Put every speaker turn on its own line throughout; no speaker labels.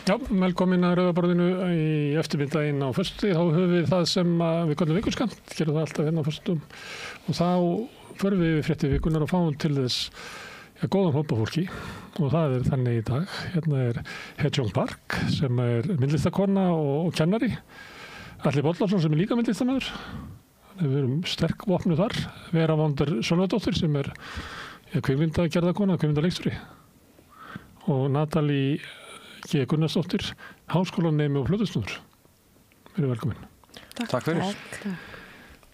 Já, velkomin að Rauðaborðinu í eftirmiddaginn á föstudag. Þá höfum við það sem við köllum vikuskamt, gerum það alltaf hérna á föstudum og þá förum við fréttir vikunar og fáum til þess góðan hópa fólki og það þannig í dag. Hérna Hye-Jong Park sem myndlistarkona og kennari. Atli Bollarsson sem líka myndlistarmaður. Við erum sterk vopnuð þar. Vera Wonder Sölvadóttir sem kvikmyndagerðarkona, kvikmyndaleikstjóri. Og Natalie G. Gunnarsdóttir, háskólanemi og flutustúður. Verið velkomin.
Takk fyrir.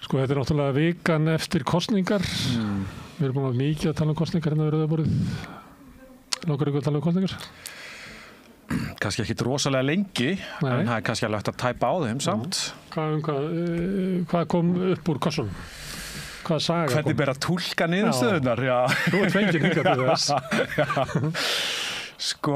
Sko, þetta náttúrulega vikan eftir kosningar. Við erum búin að mikið að tala kosningar hérna við Rauðaborðið. Langar ykkur að tala kosningar?
Kannski ekki rosalega lengi, en það kannski alveg hægt að tæpa á þeim samt.
Hvað kom upp úr kossunum? Hvað saga kom?
Hvernig ber að túlka niðurstöðurnar? Já.
Þú fengið hingað til þess.
Sko,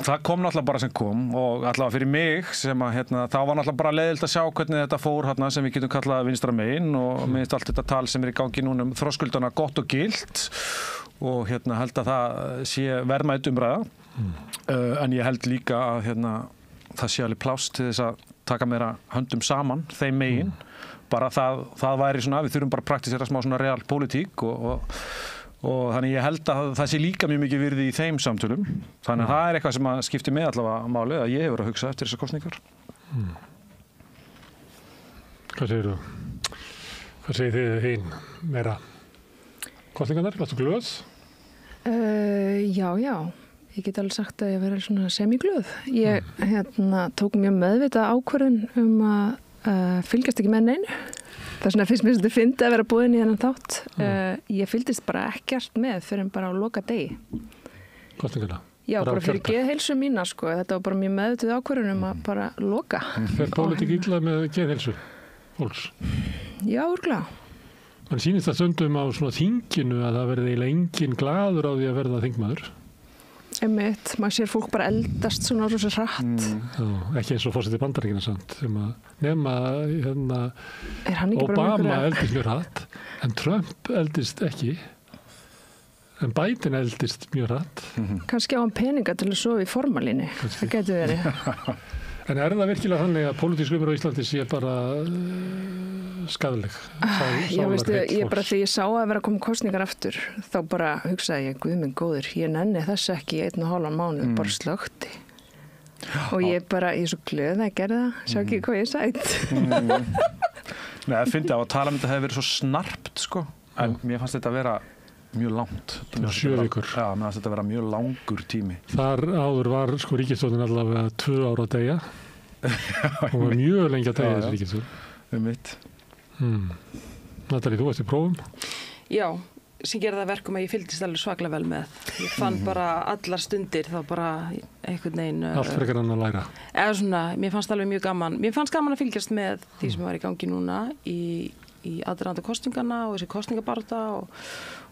það kom náttúrulega bara sem kom og allavega fyrir mig sem að þá var náttúrulega bara leiðilegt að sjá hvernig þetta fór sem við getum kallað vinstra megin og minnst allt þetta tal sem í gangi núna þröskuldana gott og gilt og held að það sé verðmæt umræða en ég held líka að það sé alveg pláss til þess að taka meira höndum saman þeim megin bara það væri svona, við þurfum bara að praktisera smá svona real pólitík og þannig ég held að það sé líka mjög mikið virði í þeim samtölum. Þannig að það eitthvað sem að skipti mig allavega máli að ég hefur að hugsa eftir þessar kosningar.
Hvað segir þú? Hvað segir þið hinn meira? Kosningarnar, varstu glöð?
Já. Ég get alveg sagt að ég verið svona semi-glöð. Ég tók mjög meðvitað ákvörðun að fylgjast ekki með neinu. Það finnst mér þetta fyndið að vera búin í þennan þátt. Ég fylgdist bara ekkert með fyrir en bara á loka degi.
Kosningarna?
Já, bara fyrir geðheilsu mína, sko. Þetta var bara mjög meðvituð ákvörðun að bara loka.
Fer pólitík illa með geðheilsu fólks?
Já, örugglega.
Man sýnist það stundum á svona þinginu að það verði eiginlega engin glaður á því að verða þingmaður.
Einmitt, maður sér fólk bara eldast svona rosa hratt.
Já, ekki eins og forseti Bandaríkjanna samt, nema Obama eldist mjög hratt, en Trump eldist ekki, en Biden eldist mjög hratt.
Kannski á hann peninga til að sofa í formalínu, það getur verið.
En það virkilega þannig að pólitísk umræða á Íslandi sé bara skaðleg?
Ég bara þegar ég sá að vera að koma kosningar aftur, þá bara hugsaði ég, guð minn góður, ég nenni þess ekki í 1,5 mánuð, bara slökkti. Og ég er svo glöð að gera það, sjá ekki hvað ég sætt.
Nei, það fyndi að tala þetta hefði verið svo snarpt, sko, en mér fannst þetta að vera mjög langt.
7 vikur.
Já, mér fannst þetta að vera mjög langur tími.
Þar áður var ríkisstjórnin allavega 2 ára að deyja. Hún var mjög lengi að deyja þessi ríkisstjórn.
Mitt.
Natalie, þú varst í prófum?
Já, sem gerði það verkum að ég fylgdist alveg svaklega vel með. Ég fann bara allar stundir þá bara einhvern veginn...
Allt frekar hann að læra?
Eða svona, mér fannst alveg mjög gaman. Mér fannst gaman að fylgjast með því sem var í gangi núna í aðdraganda kosninganna og þessi kosningabaráttu og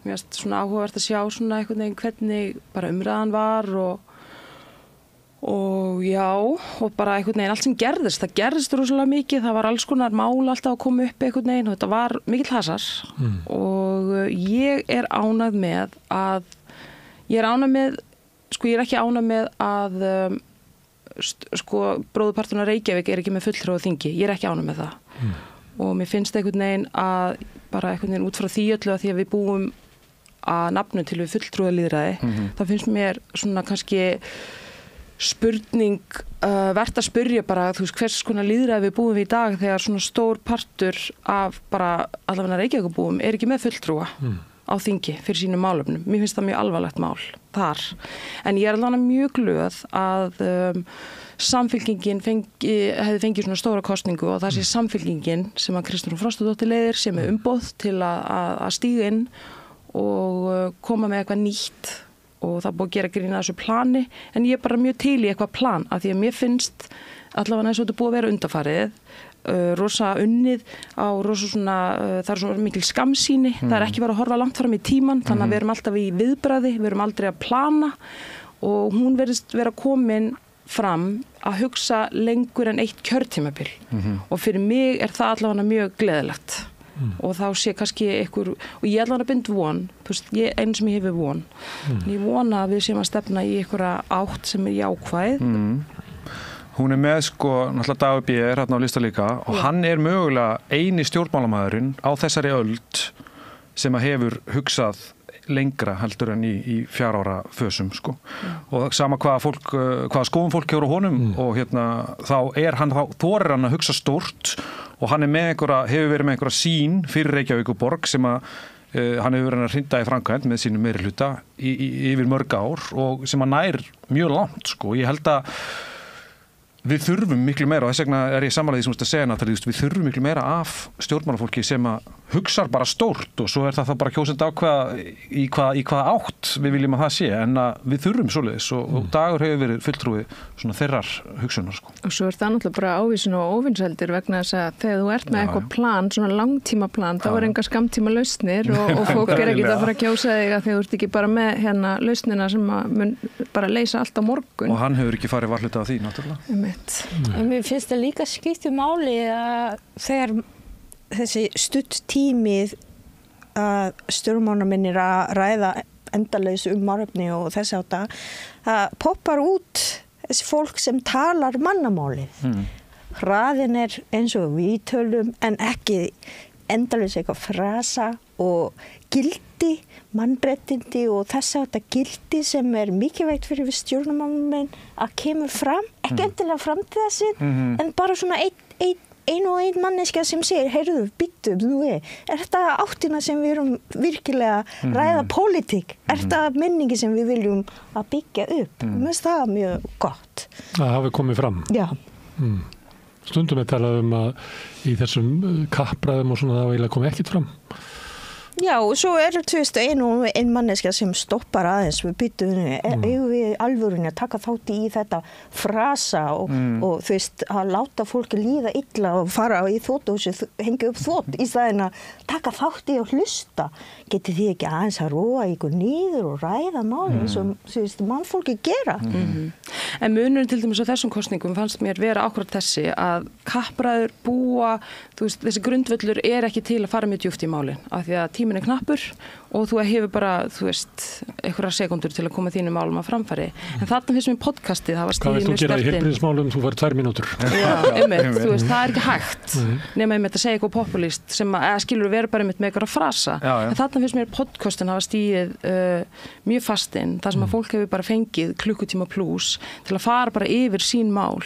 mér finnst svona áhugavert að sjá svona einhvern veginn hvernig bara umræðan var og já, og bara einhvern veginn allt sem gerðist, það gerðist rosalega mikið, það var alls konar mál alltaf að koma upp einhvern veginn og þetta var mikill hasar og ég er ánægð með ég er ekki ánægð með að bróðurpartinn af Reykjavík er ekki með fulltrúa á þingi, ég er ekki ánægð með það og mér finnst einhvern veginn að bara einhvern veginn út frá því öllu að því að við búum að nafnu til við fulltrúa lýðræði, þá finnst mér svona kannski spurning verðt að spyrja bara, þú veist, hvers konar lýðræði við búum við í dag þegar svona stór partur af bara allavega Reykjavíkubúum er ekki með fulltrúa á þingi fyrir sínum málefnum. Mér finnst það mjög alvarlegt mál þar. En ég er alveg mjög glöð að Samfylkingin hefði fengið svona stóra kosningu og það sé Samfylkingin sem að Kristrún Frostadóttir leiðir sem er umboð til að stíga inn og koma með eitthvað nýtt og það búið að gera grín að þessu plani en ég er bara mjög til í eitthvað plan af því að mér finnst allavega eins og þetta búið að vera undanfarið rosa unnið á rosa svona það er svona mikil skammsýni það er ekki verið að horfa langt fram í tíman þannig að við erum alltaf í viðbragði, við erum aldrei að plana og hún verðist vera komin fram að hugsa lengur en eitt kjörtímabil og fyrir mig er það allavega mjög gleðilegt og þá sé kannski einhver og ég allavega bind von, þú veist, einu sem ég hefur von ég vona að við séum að stefna í einhverja átt sem er jákvæð
Hún með sko, náttúrulega Dagur B. hérna á lista líka og hann mögulega eini stjórnmálamæðurinn á þessari öld sem að hefur hugsað lengra heldur en í 4 ára fösum sko. Og sama hvaða skoðum fólk hefur á honum og hérna þá þorir hann að hugsa stórt og hann hefur verið með einhverja sýn fyrir Reykjavíkurborg sem að hann hefur verið að hrinda í framkvæmd með sínum meirihluta yfir mörg ár og sem að nær mjög langt sko. Ég held að við þurfum miklu meira og þess vegna ég sammála því sem þú ert að segja Natalie, við þurfum miklu meira af stjórnmálafólki sem að hugsar bara stórt og svo það bara kjósandi ákveða í hvaða átt við viljum að það sé en að við þurfum svoleiðis og Dagur hefur verið fulltrúi svona þeirrar hugsunar sko.
Og svo það náttúrulega bara ávísun og óvinsældir vegna þess að þegar þú ert með eitthvað plan, svona langtíma plan, þá enga skammtíma lausnir og fólk ekki að fara að kjósa þig að þú ert ekki bara með hérna lausnina sem mun bara leysa allt á morgun.
Og hann hefur ekki farið varhluta af því náttúrulega.
Mér finnst það líka skipta máli að þegar þessi stutt tímið að stjórnmálamenn að ræða endalaus málefni og þess átta það poppar út þessi fólk sem talar mannamálið. Hraðin eins og við tölum en ekki endalaus eitthvað frasa og gildi, mannréttindi og þess átta gildi sem mikilvægt fyrir við stjórnmálamenn að kemur fram, ekki endilega fram til þessi en bara svona ein manneskja sem segir, heyrðu, býttu, þetta áttina sem við erum virkilega ræða pólitík, þetta minningi sem við viljum að byggja upp. Mér finnst það mjög gott.
Það hafi komið fram.
Já.
Stundum talað að í þessum kappræðum og svona það eiginlega komið ekkert fram.
Já, og svo ein manneskja sem stoppar aðeins við byttum við alvörunni að taka þátt í þetta frasa og þú veist, að láta fólki líða illa og fara í þvottahúsi, hengja upp þvott í staðinn að taka þátt í og hlusta. Getið þið ekki aðeins að róa ykkur niður og ræða málin sem þú veist, mannfólki gera.
En munurinn til dæmis á þessum kosningum fannst mér vera akkurat þessi að kappræður búa, þú veist, þessi grundvöllur ekki til að fara mjög djúpt í málin af því að tíminn knappur og þú hefur bara, þú veist, einhverja sekundur til að koma þínum málum að framfæri. En þarna finnst mér podcastið, það var stíðið mjög stertinn.
Hvað vilt þú gera í heilbrigðismálum, þú fær 2 mínútur?
Já, þú veist, það ekki hægt nema að segja eitthvað populist sem skilur vera bara með eitthvað frasa. En þarna finnst mér podcastin hafa stíðið mjög fastinn, þar sem að fólk hefur bara fengið klukkutíma plus til að fara bara yfir sín mál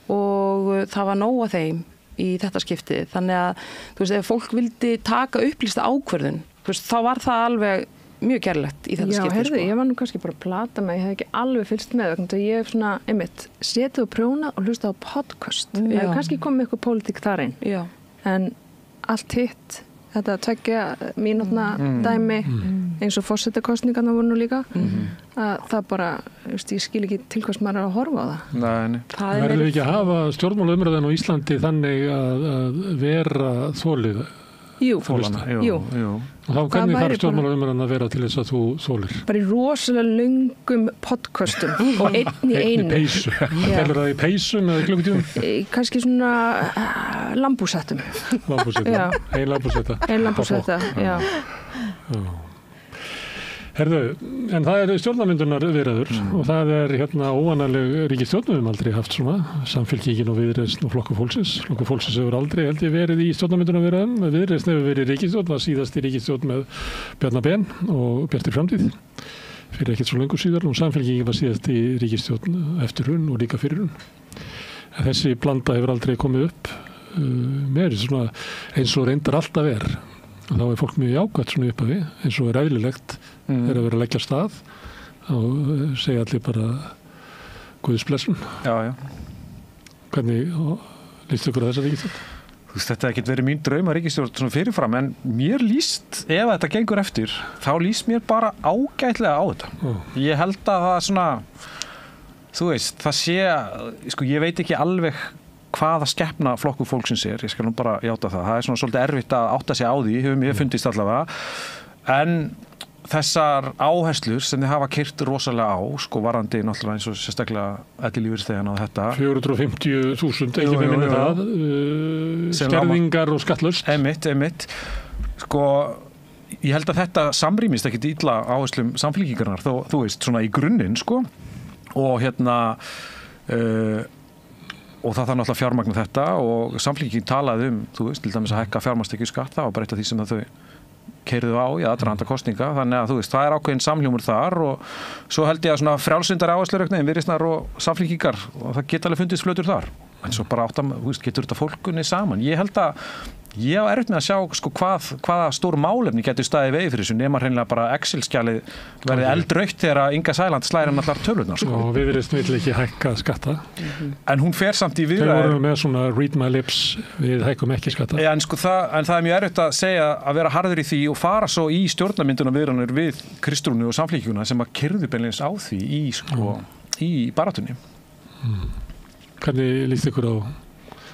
og það var nóg að þeim í þetta skiptið. Þannig að, þú veist, ef fólk vildi taka upplýsta ákvörðun, þú veist, þá var það alveg mjög gerlegt í þetta skiptið.
Já, heyrðu, ég var nú kannski bara að plata mig, ég hef ekki alveg fylgst með vegna ég hef svona, setið og prjónað og hlustað á podcast. Ég hef kannski komið eitthvað pólitík þar einn. Já. En allt hitt, þetta 2 mínútna dæmi eins og forsetakosningarnar voru nú líka að það bara, ég skil ekki til hvers maður að horfa á það.
Nei.
Verðum við ekki að hafa stjórnmálaumræðan á Íslandi þannig að vera þolið?
Jú.
Og þá hvernig þarf stjórnmálaumræðan að vera til þess að þú þolir?
Bara í rosalega löngum podcastum og einn í einu.
Í peysu. Telur það í peysum eða klukkutímum?
Kannski svona lambúsettum.
Lambúsetta. Ein lambúsetta.
Ein lambúsetta, já.
Herðu, en það stjórnarmyndunar viðræður og það hérna óvanaleg ríkisstjórn, við höfum aldrei haft svona Samfylkingin og Viðreisn og Flokkur fólksins. Flokkur fólksins hefur aldrei held ég verið í stjórnarmyndunar viðræðum, Viðreisn hefur verið í ríkisstjórn, var síðast í ríkisstjórn með Bjarna Ben og Bjartri framtíð fyrir ekkert svo löngu síðar og Samfylkingin var síðast í ríkisstjórn eftir hrun og líka fyrir hrun. En þessi blanda hefur aldrei komið upp með svona eins og reyndar alltaf og þá fólk mjög jákvæmt svona upp af því eins og eðlilegt að vera að leggja stað og segja allir bara Guðs blessun.
Já.
Hvernig líst ykkur að þessa ríkisstjórn?
Þú veist, þetta ekkert verið mín drauma ríkisstjórn svona fyrirfram en mér líst, ef þetta gengur eftir þá líst mér bara ágætlega á þetta. Ég held að það svona þú veist, það sé, sko ég veit ekki alveg hvaða skepna Flokkur fólksins ég skal nú bara játa það. Það svona svolítið erfitt að átta sig á því, hefur mér fundist allavega. En þessar áherslur sem þið hafa keyrt rosalega á, sko varandi náttúrulega eins og sérstaklega ellilífeyrisþegana og þetta.
450.000, ekki með minni það, skerðingar og skattlaust.
Einmitt. Sko, ég held að þetta samrýmist ekkit illa áherslum Samfylkingarinnar, þú veist, svona í grunninn, sko. Og hérna og það þarf náttúrulega að fjármagna þetta og Samfylkingin talaði þú veist, til dæmis að hækka fjármagnstekjuskatta og breyta því sem þau keyrðu á í aðdraganda kosninga, þannig að þú veist, það ákveðin samhljómur þar og svo held ég að svona frjálslyndar áherslur Viðreisnar og Samfylkingar og það geta alveg fundist flötur þar, en svo bara getur þetta fólkunni saman. Ég held að ég á erfitt með að sjá sko, hvaða stór málefni getur staðið vegi fyrir þessu nema hreinlega bara Excel-skjalið verði eldrautt þegar Inga Sæland slæðir allar tölurnar. Sko.
Og Viðreisn vill ekki hækka skatta.
En hún fer samt í viðræður.
Þeir voru með svona read my lips, við hækkum ekki skatta.
Ja, en það er mjög erfitt að segja að vera harður í því og fara svo í stjórnarmynduna viðræður við Kristrúnu og Samfylkinguna sem að kyrðu beinleins á því í baráttunni.
Hvernig líst ykkur á?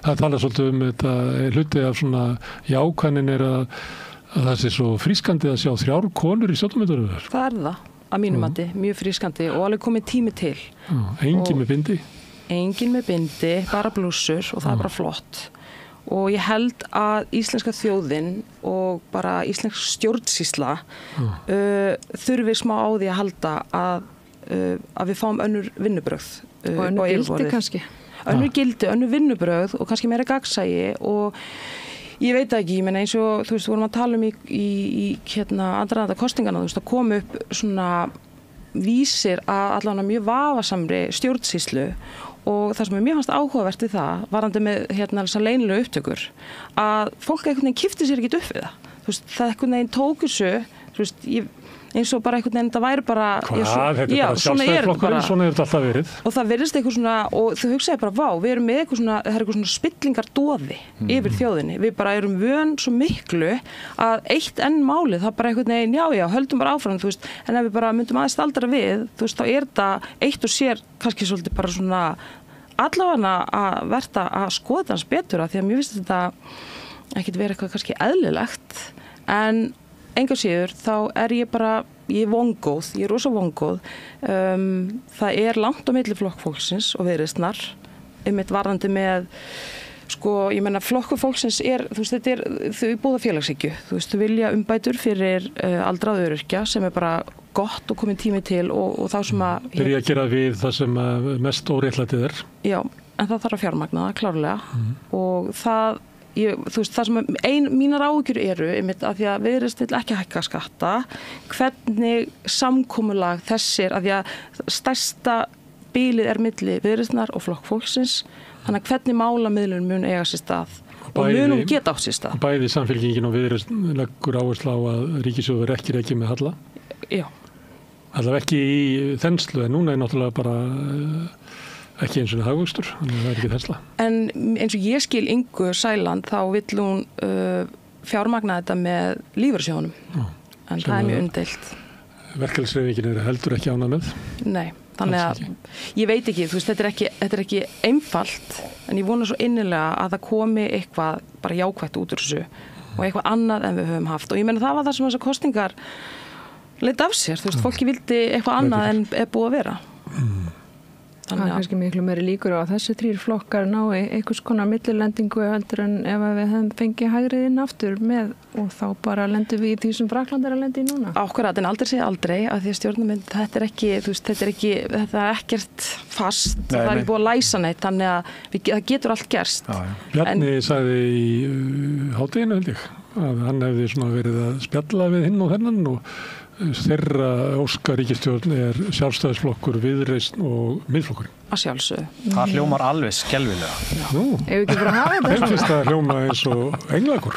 Það tala svolítið þetta hluti af svona jákvæðnin að það sé svo frískandi að sjá 3 konur í stjórnarmyndunum.
Það það, að mínum mati, mjög frískandi og alveg komið tími til.
Engin með bindi?
Engin með bindi, bara blússur og það bara flott. Og ég held að íslenska þjóðin og bara íslensk stjórnsýsla þurfi smá á því að halda að við fáum önnur vinnubrögð.
Og önnur gildi kannski.
Önnur gildi, önnur vinnubrögð og kannski meira gagnsæi og ég veit ekki, ég meina eins og þú veist, vorum að tala í aðdraganda kosningana, þú veist, að koma upp svona vísir að allavega mjög vafasamri stjórnsýslu og það sem mér fannst áhugavert við það, varandi með þessar leynilegu upptökur, að fólk einhvern veginn kipti sér ekki upp við það. Þú veist, það einhvern veginn tók þessu, þú veist, eins og bara einhvern veginn, það væri bara...
Hvað? Þetta bara sjálfstæðisflokkurinn, svona þetta alltaf verið.
Og það virðist eitthvað svona, og þau hugsaði bara, vá, við erum með eitthvað svona, það er eitthvað svona spillingardoði yfir þjóðinni. Við bara erum vön svo miklu að eitt enn málið, það bara einhvern veginn, já, höldum bara áfram, þú veist, en ef við bara myndum aðeins staldra við, þú veist, þá er það eitt og sér kannski svolítið bara svona allavega að verta að skoða hans betur að því að mér finnst þetta ekkert verið eitthvað kannski eðlilegt, en enga síður, þá ég er vongóð, ég er rosa vongóð. Það er langt á milli flokkfólksins og Viðreisnar, einmitt varðandi með, sko, ég meina flokkfólksins þú veist, þau búða félagshyggju, þú veist, þau vilja umbætur fyrir aldraða öryrkja sem er bara gott og komið tími til og þá sem að...
Byrja að gera við það sem mest óréttlætið er.
Já, en það þarf að fjármagna það, klárlega, og þú veist, það sem mínar áhyggjur eru einmitt af því að Viðreisn vill ekki hækka skatta, hvernig samkomulag þessir, af því að stærsta bílið er milli Viðreisnar og flokkfólksins, þannig að hvernig málamiðlun mun eiga sér stað og mun geta átt sér stað.
Bæði Samfylkingin og Viðreisn leggur áherslu á að ríkissjóður ekki rekið með halla.
Já.
Allavega ekki í þenslu, en núna er náttúrulega bara... ekki eins og hagvöxtur, þannig að það er ekki þensla. En
eins og ég skil Ingu Sæland, þá vill hún fjármagna þetta með lífeyrissjóðunum, en það er mjög umdeilt.
Verkalýðshreyfingin er heldur ekki ánægð með?
Nei, þannig að ég veit ekki, þú veist, þetta er ekki einfalt, en ég vona svo innilega að það komi eitthvað bara jákvætt út úr þessu og eitthvað annað en við höfum haft. Og ég meina það var það sem þessar kosningar leita af sér, þú veist, fólki vildi eitthvað annað en er búið að vera.
Það er kannski miklu meiri líkur á að þessi 3 flokkar nái einhvers konar millilendingu heldur en ef við hefum fengið hægrið inn aftur með og þá bara lendum við í því sem Frakkland er að lendi í núna.
Akkurat, en aldrei segja aldrei að því að stjórnarmynd, þetta er ekki, þú veist, þetta er ekkert fast, það er ekki búið að læsa neitt, þannig að það getur allt gerst.
Bjarni sagði í hádeginu held ég að hann hefði svona verið að spjalla við hinn og þennan og þeirra óska ríkisstjórn er sjálfstæðisflokkur, Viðreisn og Miðflokkurinn.
Að sjálfsögðu.
Það hljómar alveg skelfilega.
Nú,
ef ekki bara hafa þetta.
Þeim finnst það hljóma eins og englakur.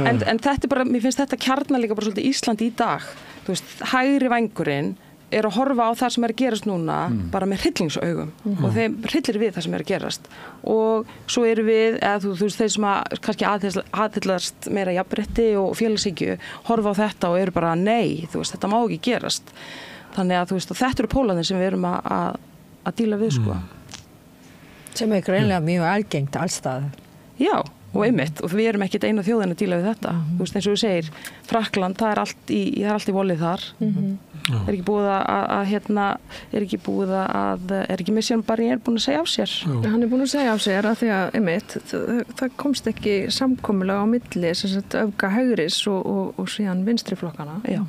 En þetta er bara, mér finnst þetta kjarna líka bara svolítið Ísland í dag. Þú veist, hægri vængurinn er að horfa á það sem er að gerast núna bara með hryllingsaugum og þeim hryllir við það sem er að gerast og svo eru við, eða þú veist, þeir sem að kannski aðhyllast meira jafnrétti og félagshyggju horfa á þetta og eru bara nei, þú veist, þetta má ekki gerast þannig að þú veist, og þetta eru pólarnir sem við erum að díla við sko.
Sem er greinlega mjög algengt allstað.
Já, og einmitt, og við erum ekkert eina þjóðin að díla við þetta. Þú veist, eins og þú segir, Frakkland, það er allt í volið þar. Er ekki búið er ekki Mission Barnier búin að segja af sér?
Hann er búin að segja af sér að því að, einmitt, það komst ekki samkomulega á milli, sem sagt, öfga hægris og síðan vinstri flokkana.
Já.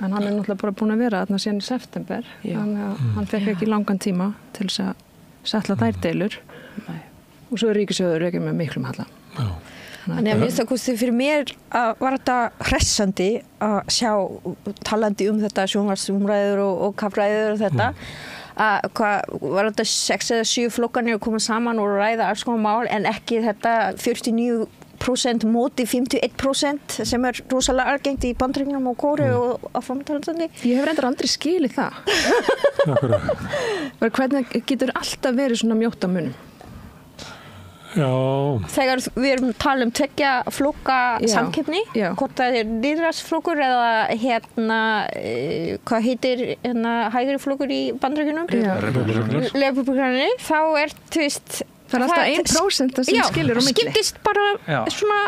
En hann er náttúrulega bara búin að vera þarna síðan í september, þannig að hann fekk ekki langan tíma til þess að sætla þær deilur og svo er ríkissjóður ekki með miklum halla.
Já.
Þannig að mér stakkusti fyrir mér var þetta hressandi að sjá talandi þetta sjónvarpsumræður og kappræður og þetta að hvað var þetta 6 eða 7 flokkarnir að koma saman og ræða alls konar mál en ekki þetta 49% móti 51% sem er rosalega algengt í Bandaríkjunum og Kóreu og á framtalandi.
Ég hef reyndar aldrei skilið það. Hvernig getur alltaf verið svona mjótt á munum?
Já.
Þegar við erum að tala tveggja flokka samkeppni, hvort það er lýðræðisflokkur eða hvað heitir hægri flokkur í Bandaríkjunum? Republikanir. Þá er,
það er alltaf 1% sem skilur á milli.
Skiptist bara svona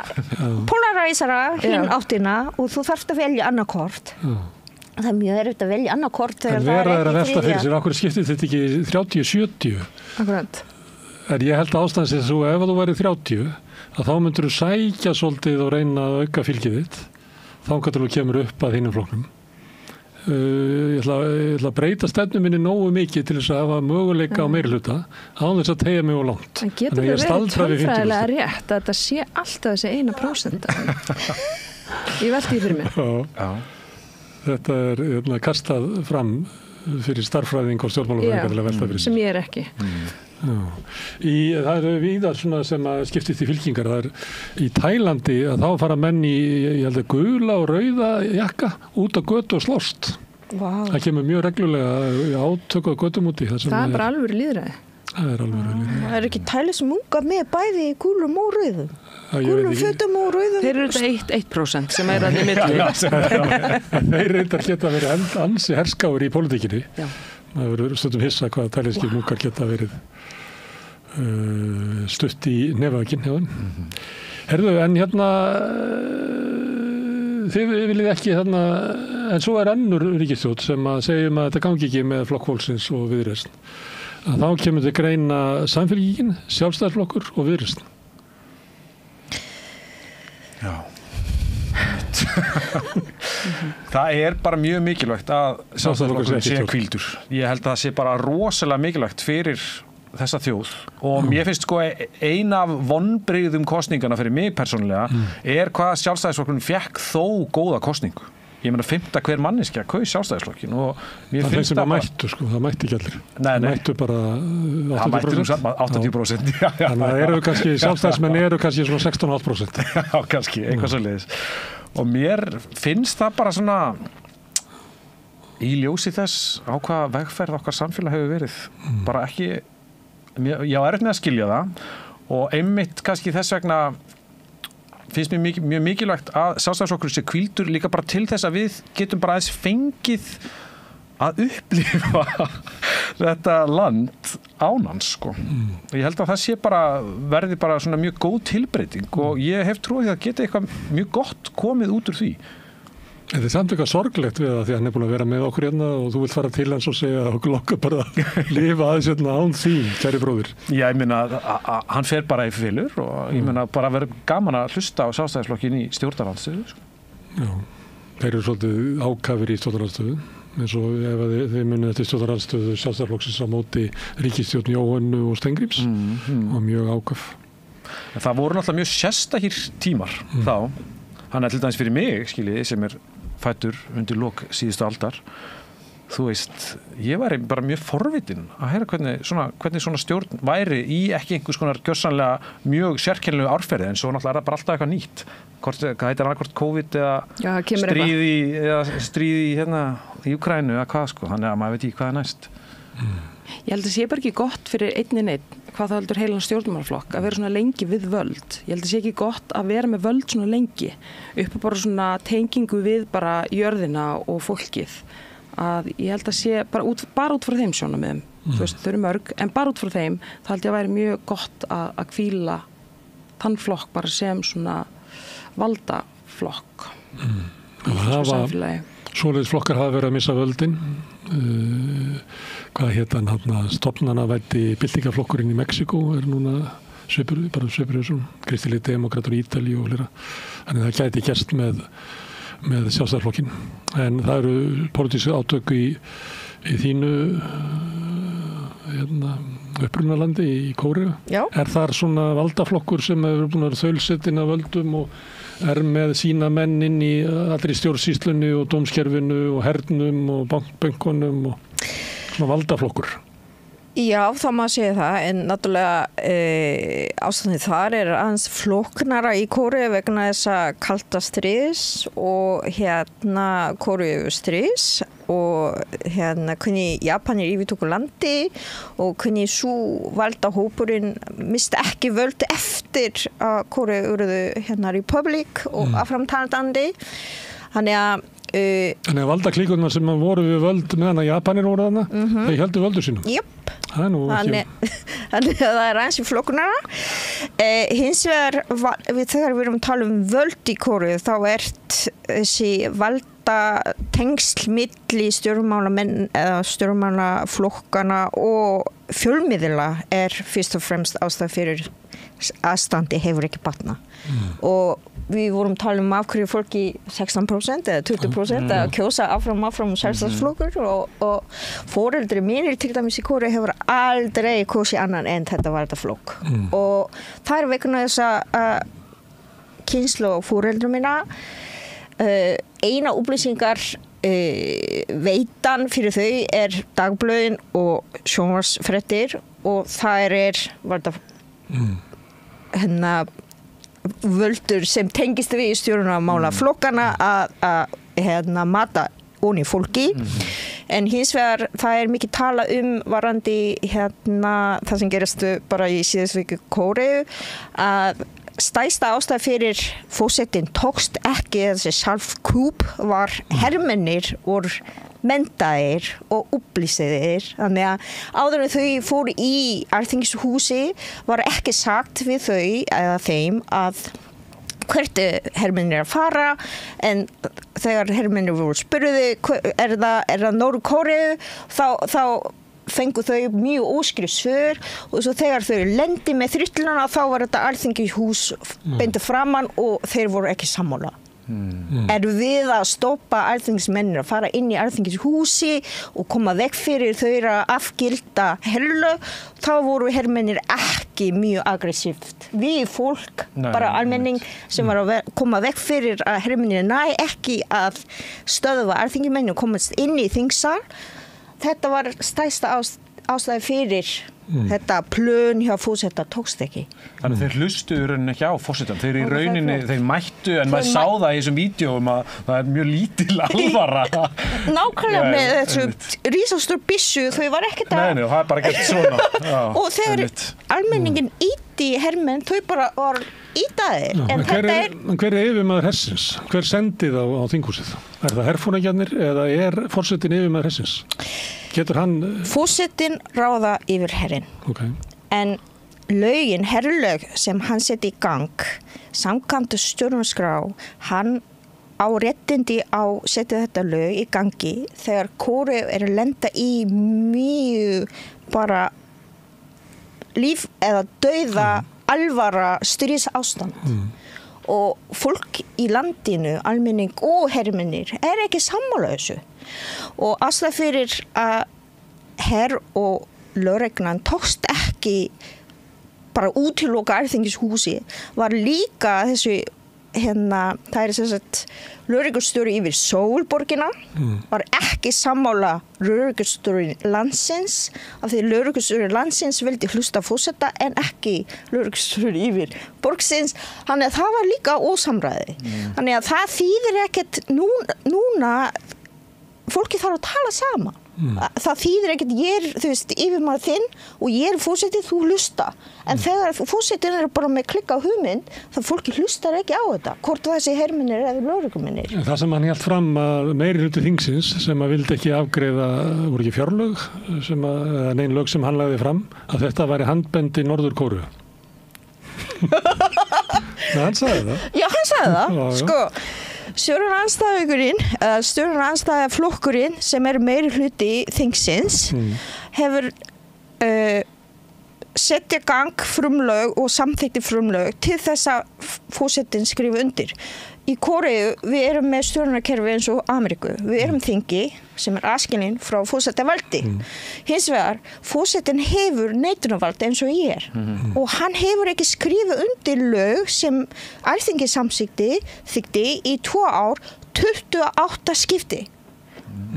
polaræsara hinn áttina og þú þarfst að velja annarkort. Það er mjög erfitt að velja annarkort þegar það er
að
ekki
velta fyrir sér, okkur skiptir þetta ekki 30-70?
Akkurat.
En ég held að ástæðan sé þessu, ef þú væri 30, að þá myndur þú sækja svolítið og reyna að auka fylgið þitt, þangað til þú kemur upp að þínum flokknum. Ég ætla að breyta stefnu minni nógu mikið til þess að hafa möguleika á meirihluta, án þess að tegja mig of langt.
En getur þið verið tölfræðilega rétt að þetta sé alltaf þessi 1%? Ég velti því fyrir mér.
Já. Þetta er kastað fram fyrir starffræðing og stjórnmálafræðinga til að velta fyrir sér.
Sem ég er ekki.
Það eru víðar sem að skiptist í fylkingar. Það er í Tælandi að þá fara menn í, ég held að gula og rauða jakka út á götu og slóst.
Wow.
Það kemur mjög reglulega átök á götum úti.
Það er bara alvöru lýðræði.
Það er alvöru lýðræði.
Það er ekki tælismunga með bæði í gulum og rauðum. Gulum fötum og rauðum.
Þeir eru þetta 1% sem er að í milli.
Þeir reyndar geta verið ansi herskáir í pólitíkinni. Það verður stundum hissa hvað tæliskir munkar geta verið stutt í nefaginn hjá þeim. Herðu, en þið viljið ekki en svo er önnur ríkisstjórn sem að segjum að þetta gangi ekki með flokk fólksins og Viðreisn. Að þá kemur þið greina Samfylkingin, Sjálfstæðisflokkur og Viðreisn.
Já. Það er bara mjög mikilvægt að Sjálfstæðisflokkurinn sé hvíldur. Ég held að það sé bara rosalega mikilvægt fyrir þessa þjóð og mér finnst eina af vonbrigðum kosningana fyrir mig persónulega er hvað Sjálfstæðisflokkurinn fekk þó góða kosningu. Ég meina 5. hver manneskja kaus Sjálfstæðisflokkin og mér finnst
það mættu það mætti ekki allir.
Það
mættu bara 80%.
80%.
Þannig að eru kannski Sjálfstæðismenn eru kannski svona 16,5%.
Já, kannski, eitthvað svoleiðis. Og mér finnst það bara svona í ljósi þess á hvaða vegferð okkar samfélag hefur verið. Bara ekki, ég á erfitt með að skilja það og einmitt kannski þess vegna finnst mér mjög mikilvægt að Sjálfstæðisflokkurinn sé hvíldur líka bara til þess að við getum bara aðeins fengið að upplifa þetta land ánans Ég held að það sé verði bara svona mjög góð tilbreyting og ég hef trúið að geta eitthvað mjög gott komið út úr því.
Það er samt eitthvað sorglegt við það því að hann er búin að vera með okkur hérna og þú vilt fara til hans og segja að okkur lokka bara að lifa aðeins hérna án þín, kæri bróðir.
Já, ég meina að hann fer bara í fylur og ég meina bara verður gaman að hlusta á Sjálfstæðisflokkin í stjórnarandstöðu.
Já, þeir eru svolítið ákafir í stjórnarandstöðu eins og ef þið munið eftir stjórnarandstöðu Sjálfstæðisflokksins á móti ríkisstjórn Jóhönnu og Steingríms og mjög ákaf.
Það voru náttúrulega mjög sérstakir tímar þá. Hann til dæmis fyrir mig, skiljiði, sem er fæddur undir lok síðustu aldar. Þú veist, ég væri bara mjög forvitin að heyra hvernig svona stjórn væri í ekki einhvers konar gjörsamlega mjög sérkennilegu árferði en svo náttúrulega er það bara alltaf eitthvað nýtt. Hvað heitir annarkvort COVID eða stríð í Úkraínu eða hvað þannig að maður veit ekki hvað er næst.
Ég held að sé bara ekki gott fyrir einn hvað það heldur heilan stjórnmálaflokk að vera svona lengi við völd. Ég held að sé ekki gott að vera með völd svona lengi upp bara svona tengingu við bara jörðina og fólkið. Að ég held að sé bara út frá þeim sjónarmiðum. Þú veist, þau eru mörg, en bara út frá þeim þá held ég að væri mjög gott að hvíla þann flokk bara sem svona valdaflokk.
Svoleiðis flokkar hafa verið að missa völdin. Hvað hét hann stofnanavæddi byltingaflokkurinn í Mexíkó er núna svipur þessum Kristilegi Demókratar í Ítalíu og fleira. Þannig það gæti gerst með Sjálfstæðisflokkin. En það eru pólitísku átök í þínu upprunalandi í Kóreu.
Já.
Þar svona valdaflokkur sem hefur búin að vera þaulsettin af völdum og með sína menn inn í allri stjórnsýslunni og dómskerfinu og hernum og bönkunum og svona valdaflokkur?
Já, þá má segja það, en náttúrulega ástæðan þar aðeins flóknara í Kóreu vegna þessa kalda stríðs og Kóreu stríðs og hvernig Japanir yfirtóku landi og hvernig svo valdahópurinn misti ekki völd eftir að Kóreu urðu republik og framtalandi.
Þannig að valdaklíkurnar sem voru við völd meðan að Japanir voru þarna, þeir heldur völdu sínum.
Jöp.
Þannig
að það aðeins í flóknara. Hins vegar, þegar við erum að tala völd í Kóreu, þá þessi valdatengsl milli stjórnmálamenn eða stjórnmálaflokkana og fjölmiðla fyrst og fremst ástæða fyrir aðstandi hefur ekki batnað. Og við vorum að tala af hverju fólki 16% eða 20% að kjósa áfram sjálfstæðisflokkur og foreldri mínir til dæmis í Kóreu hefur aldrei kosið annan en þetta valdaflokk. Og það vegna þess að kynslóð og foreldri mína eina upplýsingar veitan fyrir þau dagblöðin og sjónvarpsfréttir og það völdur sem tengist við stjórnarmálaflokkana að mata onni fólki. En hins vegar það mikið tala varandi það sem gerast bara í síðustu viku Kóreu að stærsta ástæða fyrir fósettin tókst ekki þessi sjálfkúp var hermennir og menntaðir og upplýstir. Þannig að áður en þau fóru í Alþingishúsi var ekki sagt við þau eða þeim að hvert hermennir að fara en þegar hermennir voru spurði það Norður-Kóreu þá fengu þau mjög óskrift svör og svo þegar þau lendi með þyrluna þá var þetta Alþingishús beint framan og þeir voru ekki sammála. Við að stoppa alþingismennir að fara inn í Alþingishúsi og koma vekk fyrir þau að afgilda herlög, þá voru hermennir ekki mjög aggressíft. Við fólk, bara almenning sem var að koma vekk fyrir að hermennir ekki að stöðva alþingismenn og komast inn í þingsal. Þetta var stærsta ástæði fyrir þetta plön hjá fósetta tókst ekki.
Þannig þeir hlustu í rauninni ekki á fósettan. Þeir í rauninni, þeir mættu en maður sá það í þessum vídeóum að það mjög lítil alvara.
Nákvæmlega með þessu rísastór byssu, þau var ekkert að...
Nei, það bara gert svona. Já,
og þegar almenningin ítti hermenn, þau bara var ítaðir. En
hver yfirmaður hersins? Hver sendi það á þinghúsið? Það herfóringjarnir eða forsetinn yfirmaður hersins? Getur hann...
Forsetinn ráða yfir herrin.
Okay.
En herrlög sem hann setti í gang, samkvæmt stjórnarskrá, hann á réttindi á setja þetta lög í gangi þegar Kóreu að lenda í mjög bara líf eða dauða alvara stríðsástand. Og fólk í landinu, almenning og hermennir ekki sammála þessu. Og ástæða fyrir að herr og lögreglan tókst ekki bara útiloka Alþingishúsi var líka þessu það sem sagt lögreglustjóri yfir Sólborgina var ekki sammála lögreglustjóri landsins af því lögreglustjóri landsins vildi hlusta fósetta en ekki lögreglustjóri yfir borgsins. Þannig að það var líka ósamræði. Þannig að það þýðir ekkert núna fólki þarf að tala saman. Það þýðir ekkert þú veist, yfirmaður þinn og ég fósetti, þú hlusta. En þegar fósettin bara með klikka á hugmynd, þá fólki hlustar ekki á þetta. Hvort þessi hermennir eða lögreglumennir.
Það sem hann hélt fram að meiri hluti þingsins sem að vildi ekki afgreiða, voru ekki fjárlög, eða nein lög sem hann lagði fram, að þetta væri handbendi Norður-Kóreu. Hann sagði það.
Já, hann sagði það. Sko, stjórnarandstæðaflokkurinn sem meiri hluti þingsins hefur setja gang frumlög og samþykti frumlög til þess að fósettin skrifa undir. í Kóreu við erum með stjórnarkerfi eins og Ameríku. Við erum þingi sem aðskilinn frá forsetavaldi. Hins vegar, forsetinn hefur neitunarvald eins og ég er. Og hann hefur ekki skrifað undir lög sem Alþingi samþykkti í 2 ár 28 skipti.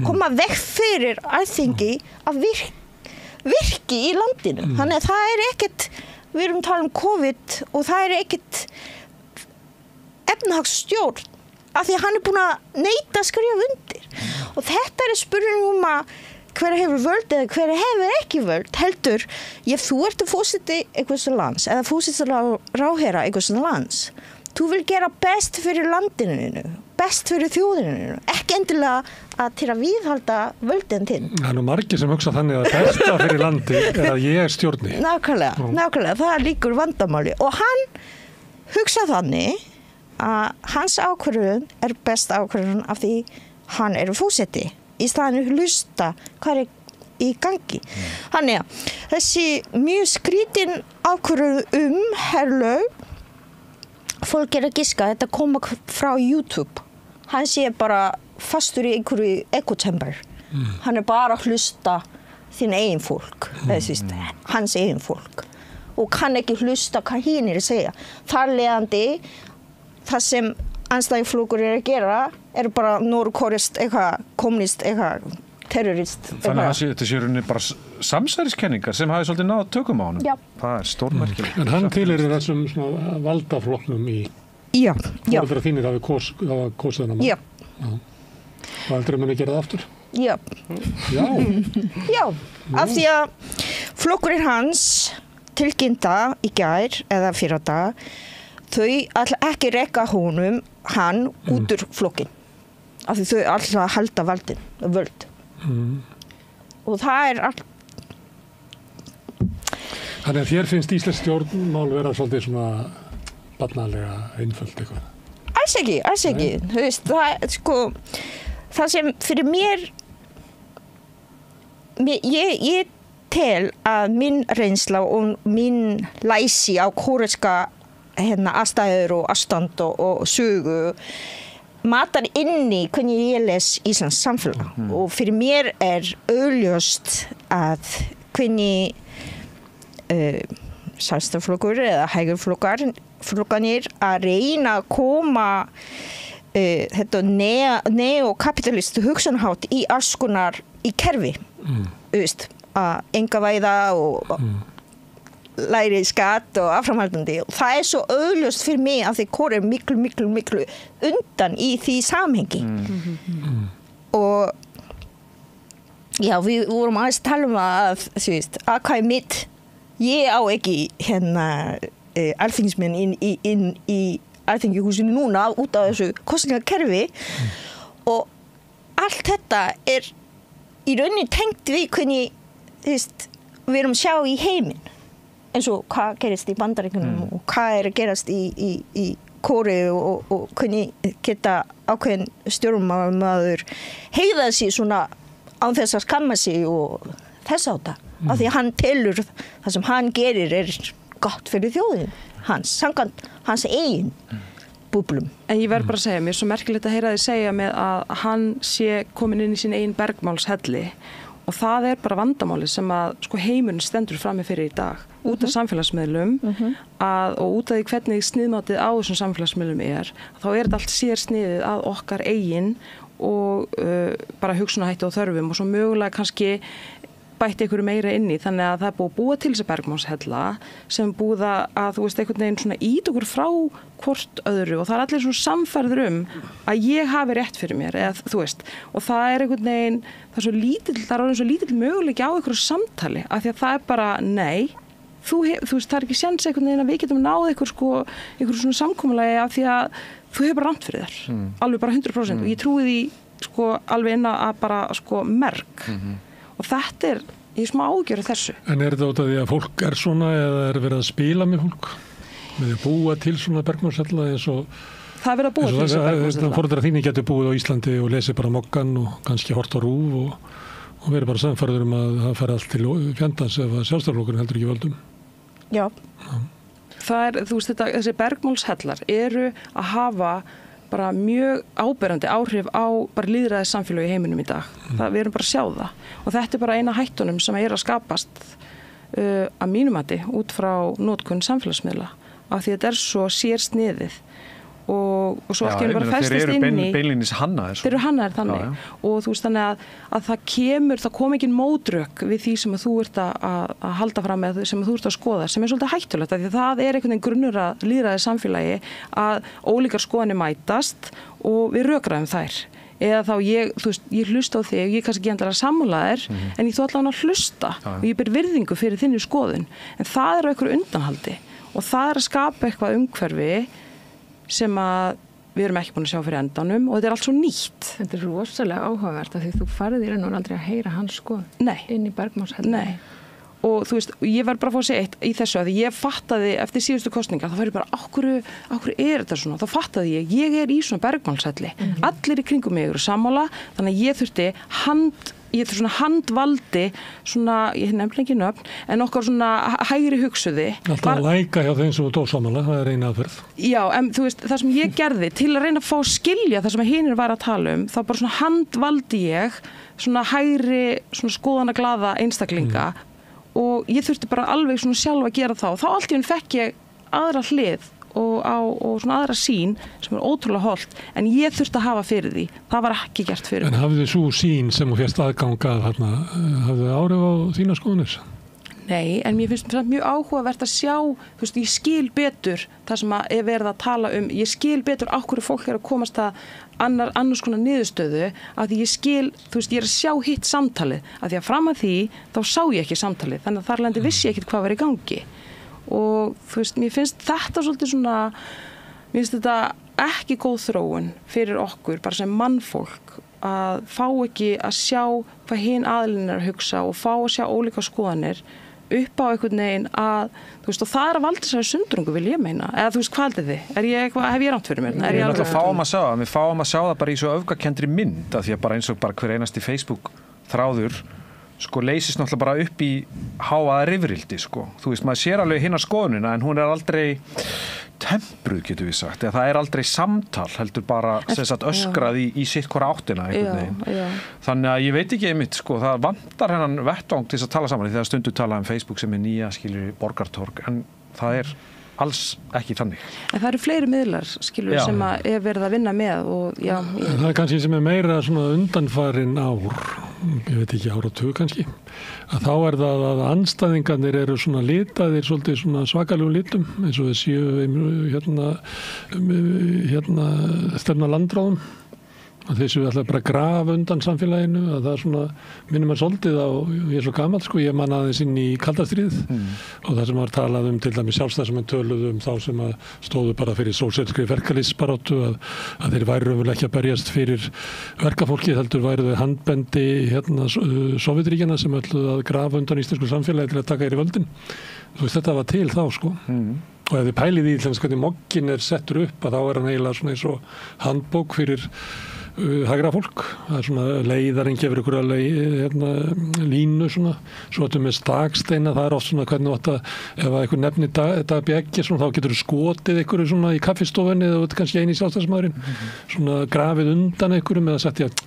Koma vekk fyrir Alþingi að virki í landinu. Þannig að það ekkert, við erum tala COVID og það ekkert efnahagsstjórn af því að hann búinn að neita að skrifa undir. Og þetta spurning að hver hefur völd eða hver hefur ekki völd, heldur, þú ert forseti einhvers lands eða forsætisráðherra einhvers lands. Þú vil gera best fyrir landinu, best fyrir þjóðinu, ekki endilega til að viðhalda völdin þinn.
Það nú margir sem hugsa þannig að besta fyrir landi að ég stjórni.
Nákvæmlega, það líkur vandamáli. Og hann hugsa þannig að hans ákvörðun best ákvörðun af því hann forseti. Í staðinn hlusta hvað í gangi. Þannig að þessi mjög skrítin ákvörðun herlög, fólk að giska, þetta koma frá YouTube. Hann sé bara fastur í einhverju echo chamber. Hann bara að hlusta þín eigin fólk, hans eigin fólk. Og kann ekki hlusta hvað hinir segja. Þar leiðandi það sem andstæðingflokkur að gera bara norðurkórist, eitthvað kommunist, eitthvað terrorist.
Þannig að þetta sé rauninni bara samsæriskenningar sem hafi svolítið náð tökum á honum.
Já.
Það stórmerkilegt.
En hann tilheyrir þessum svona valdaflokknum í...
Já.
Fyrir að þínir hafi kosið hann að mann. Já. Og aldrei muni gera það aftur?
Já. Já, af því að flokkurinn hans tilkynnta í gær eða fyrradag þau ætla ekki reka hann út úr flokkinn. Af því þau ætla að halda völd. Og það allt.
Þannig að þér finnst íslensk stjórnmál vera svolítið svona barnalega einföld eitthvað?
Alls ekki. Þú veist, það sem fyrir mér, ég tel að minn reynsla og minn læsi á kóreska aðstæður og ástand og sögu matar inn í hvernig ég les Íslands samfélag. Og fyrir mér augljóst að hvernig sjálfstæðisflokkur eða hægriflokkarnir að reyna að koma þetta neokapitalistu hugsunarhátt í alls konar í kerfi. Að einkavæða og læri skatt og áframhaldandi. Það svo augljóst fyrir mig að þeir kóru miklu undan í því samhengi. Og já, við vorum aðeins tala að aðkvæði mitt, ég á ekki alþingismenn inn í alþingihúsinu núna út af þessu kosningakerfi og allt þetta í rauninni tengt við hvernig við erum sjá í heiminn. Eins og hvað gerist í Bandaríkjunum og hvað að gerast í Kóreu og hvernig geta ákveðin stjórnmálamaður hegða sig svona án þess að skamma sig og þess átta. Af því að hann telur það sem hann gerir gott fyrir þjóðin samkvæmt hans eigin búblum.
En ég verð bara að segja, mér svo merkilegt að heyra þið segja með að hann sé komin inn í sín eigin bergmálshelli. Og það bara vandamáli sem að heimurinn stendur frammi fyrir í dag út af samfélagsmiðlum og út af því hvernig sniðmátið á þessum samfélagsmiðlum þá þetta allt sér sniðið að okkar eigin og bara hugsunarhætti og þörfum og svo mögulega kannski bætti einhverju meira inn í þannig að það búið að búa til þessi bergmálshella sem búið að einhvern veginn svona ít okkur frá hvort öðru og það allir svona samfærður að ég hafi rétt fyrir mér og það einhvern veginn það er svo lítill möguleiki á einhverju samtali af því að það bara nei það ekki séns einhvern veginn að við getum náð einhverju svona samkomulagi af því að þú hefur bara rangt fyrir þér alveg bara 100% og ég trúi því alveg inn að bara merk og þetta ég smá ágjör af þessu.
En þetta út af því að fólk svona eða verið að spila með fólk? Með að búa til svona bergmálshella eins og...
Það verið að búa til þessu bergmálshella.
Foreldrar þínir getur búið á Íslandi og lesið bara Moggann og kannski hort á RÚV og verið bara samfærður að það fær allt til fjandans ef að sjálfstæðisflokkurinn heldur ekki völdum.
Já.
Það þessi bergmálshellar að hafa bara mjög áberandi áhrif á bara lýðræðis samfélagi í heiminum í dag. Við erum bara að sjá það og þetta bara eina hættunum sem að skapast að mínum mati út frá notkun samfélagsmiðla af því að þetta svo sérsniðið og svo allt í einu bara festist inn í
þeir eru beinlínis hannaðir
þeir eru hannaðir þannig og þú veist þannig að það kom ekki mótrök við því sem að þú ert að halda fram með sem að þú ert að skoða sem svolítið hættulegt af því það einhvern veginn grunnur að lýðræði samfélagi að ólíkar skoðanir mætast og við rökræðum þær eða þá ég hlusta á þig ég kannski ekki endilega sammála þér en ég þú allavega að hlusta og ég ber virðingu fyrir þinni skoðun en það á einhverju undanhaldi og það að skapa eitthvað umhverfi sem að við erum ekki búin að sjá fyrir endanum og þetta allt svo nýtt.
Þetta rosalega áhugavert af því þú farið í raun og aldrei að heyra hans skoðun inn í Bergmánshelli.
Nei. Og þú veist, ég verð bara að fá að segja eitt í þessu að ég fattaði eftir síðustu kosningar þá var ég bara, á hverju þetta svona? Þá fattaði ég í svona Bergmánshelli. Allir í kringum mig eru sammála þannig að ég þurfti svona handvaldi svona, ég nefnilega ekki nöfn en okkar svona hægri hugsuði
alltaf að læka hjá þeim sem þú dósammála það er eina aðferð
já, en þú veist, það sem ég gerði til að reyna að fá að skilja það sem hinir var að tala þá bara svona handvaldi ég svona hægri, svona skoðanaglaða einstaklinga og ég þurfti bara alveg svona sjálf að gera þá allt í enn fekk ég aðra hlið og svona aðra sín sem ótrúlega holdt en ég þurfti að hafa fyrir því það var ekki gert fyrir
En hafið þið svo sín sem þú férst aðgangað þarna hafið þið áhrif á þína skoðanir?
Nei, en mér finnst það mjög áhugavert að sjá þú veist, ég skil betur það sem að verið að tala ég skil betur á hverju fólk að komast að annars konar niðurstöðu að því ég skil, þú veist, ég að sjá hitt samtalið, að því að fram að því þá sá ég ekki samtalið, þannig að þar lendi vissi ég ekkert hvað var í gangi og þú veist, mér finnst þetta svolítið svona mér finnst þetta ekki góð þróun fyrir okkur, bara sem mannfólk að fá ekki að sjá hvað hinn aðilinn að hugsa og fá að sjá ólíka skoðanir upp á einhvern veginn að, þú veist, og það að valda þessari sundrungu vil ég meina, eða þú veist, hvað haldið þið? Hef ég rangt fyrir mér?
Við náttúrulega fáum að sjá það bara í svo öfgakendri mynd, af því að bara eins og bara hver einasti Facebook þráður leysist náttúrulega bara upp í háaða rifrildi, Þú veist, maður sér alveg hinna skoðunina, en hún er aldrei tempruð, getur við sagt. Eða það er aldrei samtal, heldur bara öskrað í sitt hvora áttina einhvern veginn. Þannig að ég veit ekki einmitt, það vantar hennan vettvang til þess að tala saman, því það stundu tala Facebook sem er nýja, borgartorg, en það er alls ekki þannig. En
það eru fleiri miðlar, sem að verið að vinna með og
Það er kannski sem er meira svona undanfarin ár, ég veit ekki áratug kannski, að þá er það að andstæðingarnir eru svona litaðir svolítið svona svakalegum litum eins og við séu stefna landráðum að þessu við ætlaði bara að grafa undan samfélaginu að það er svona, minnum að svolítið á, ég er svo gamall ég man aðeins inn í kaldastríð og það sem var talað til dæmis sjálfstæðismenn töluðu þá sem að stóðu bara fyrir sósíalískri verkalýðsbaráttu að þeir væru raunverulega ekki að berjast fyrir verkafólkið heldur væru þau handbendi Sovétríkjanna sem ætluðu að grafa undan íslensku samfélagi til að taka í völdin. Þú veist, þetta var til þá og ef þið pælið í hvernig moggin er settur upp að þá er hann eiginlega svona eins og handbók fyrir hægra fólk, það er svona leiðarinn gefur ykkur að línu svona, svo þetta með staksteina það er oft svona hvernig ef einhver nefnir Dag B. Eggertsson þá getur þú skotið ykkur svona í kaffistofunni eða kannski eini sjálfstæðismaðurinn svona grafið undan ykkurum eða sagt ég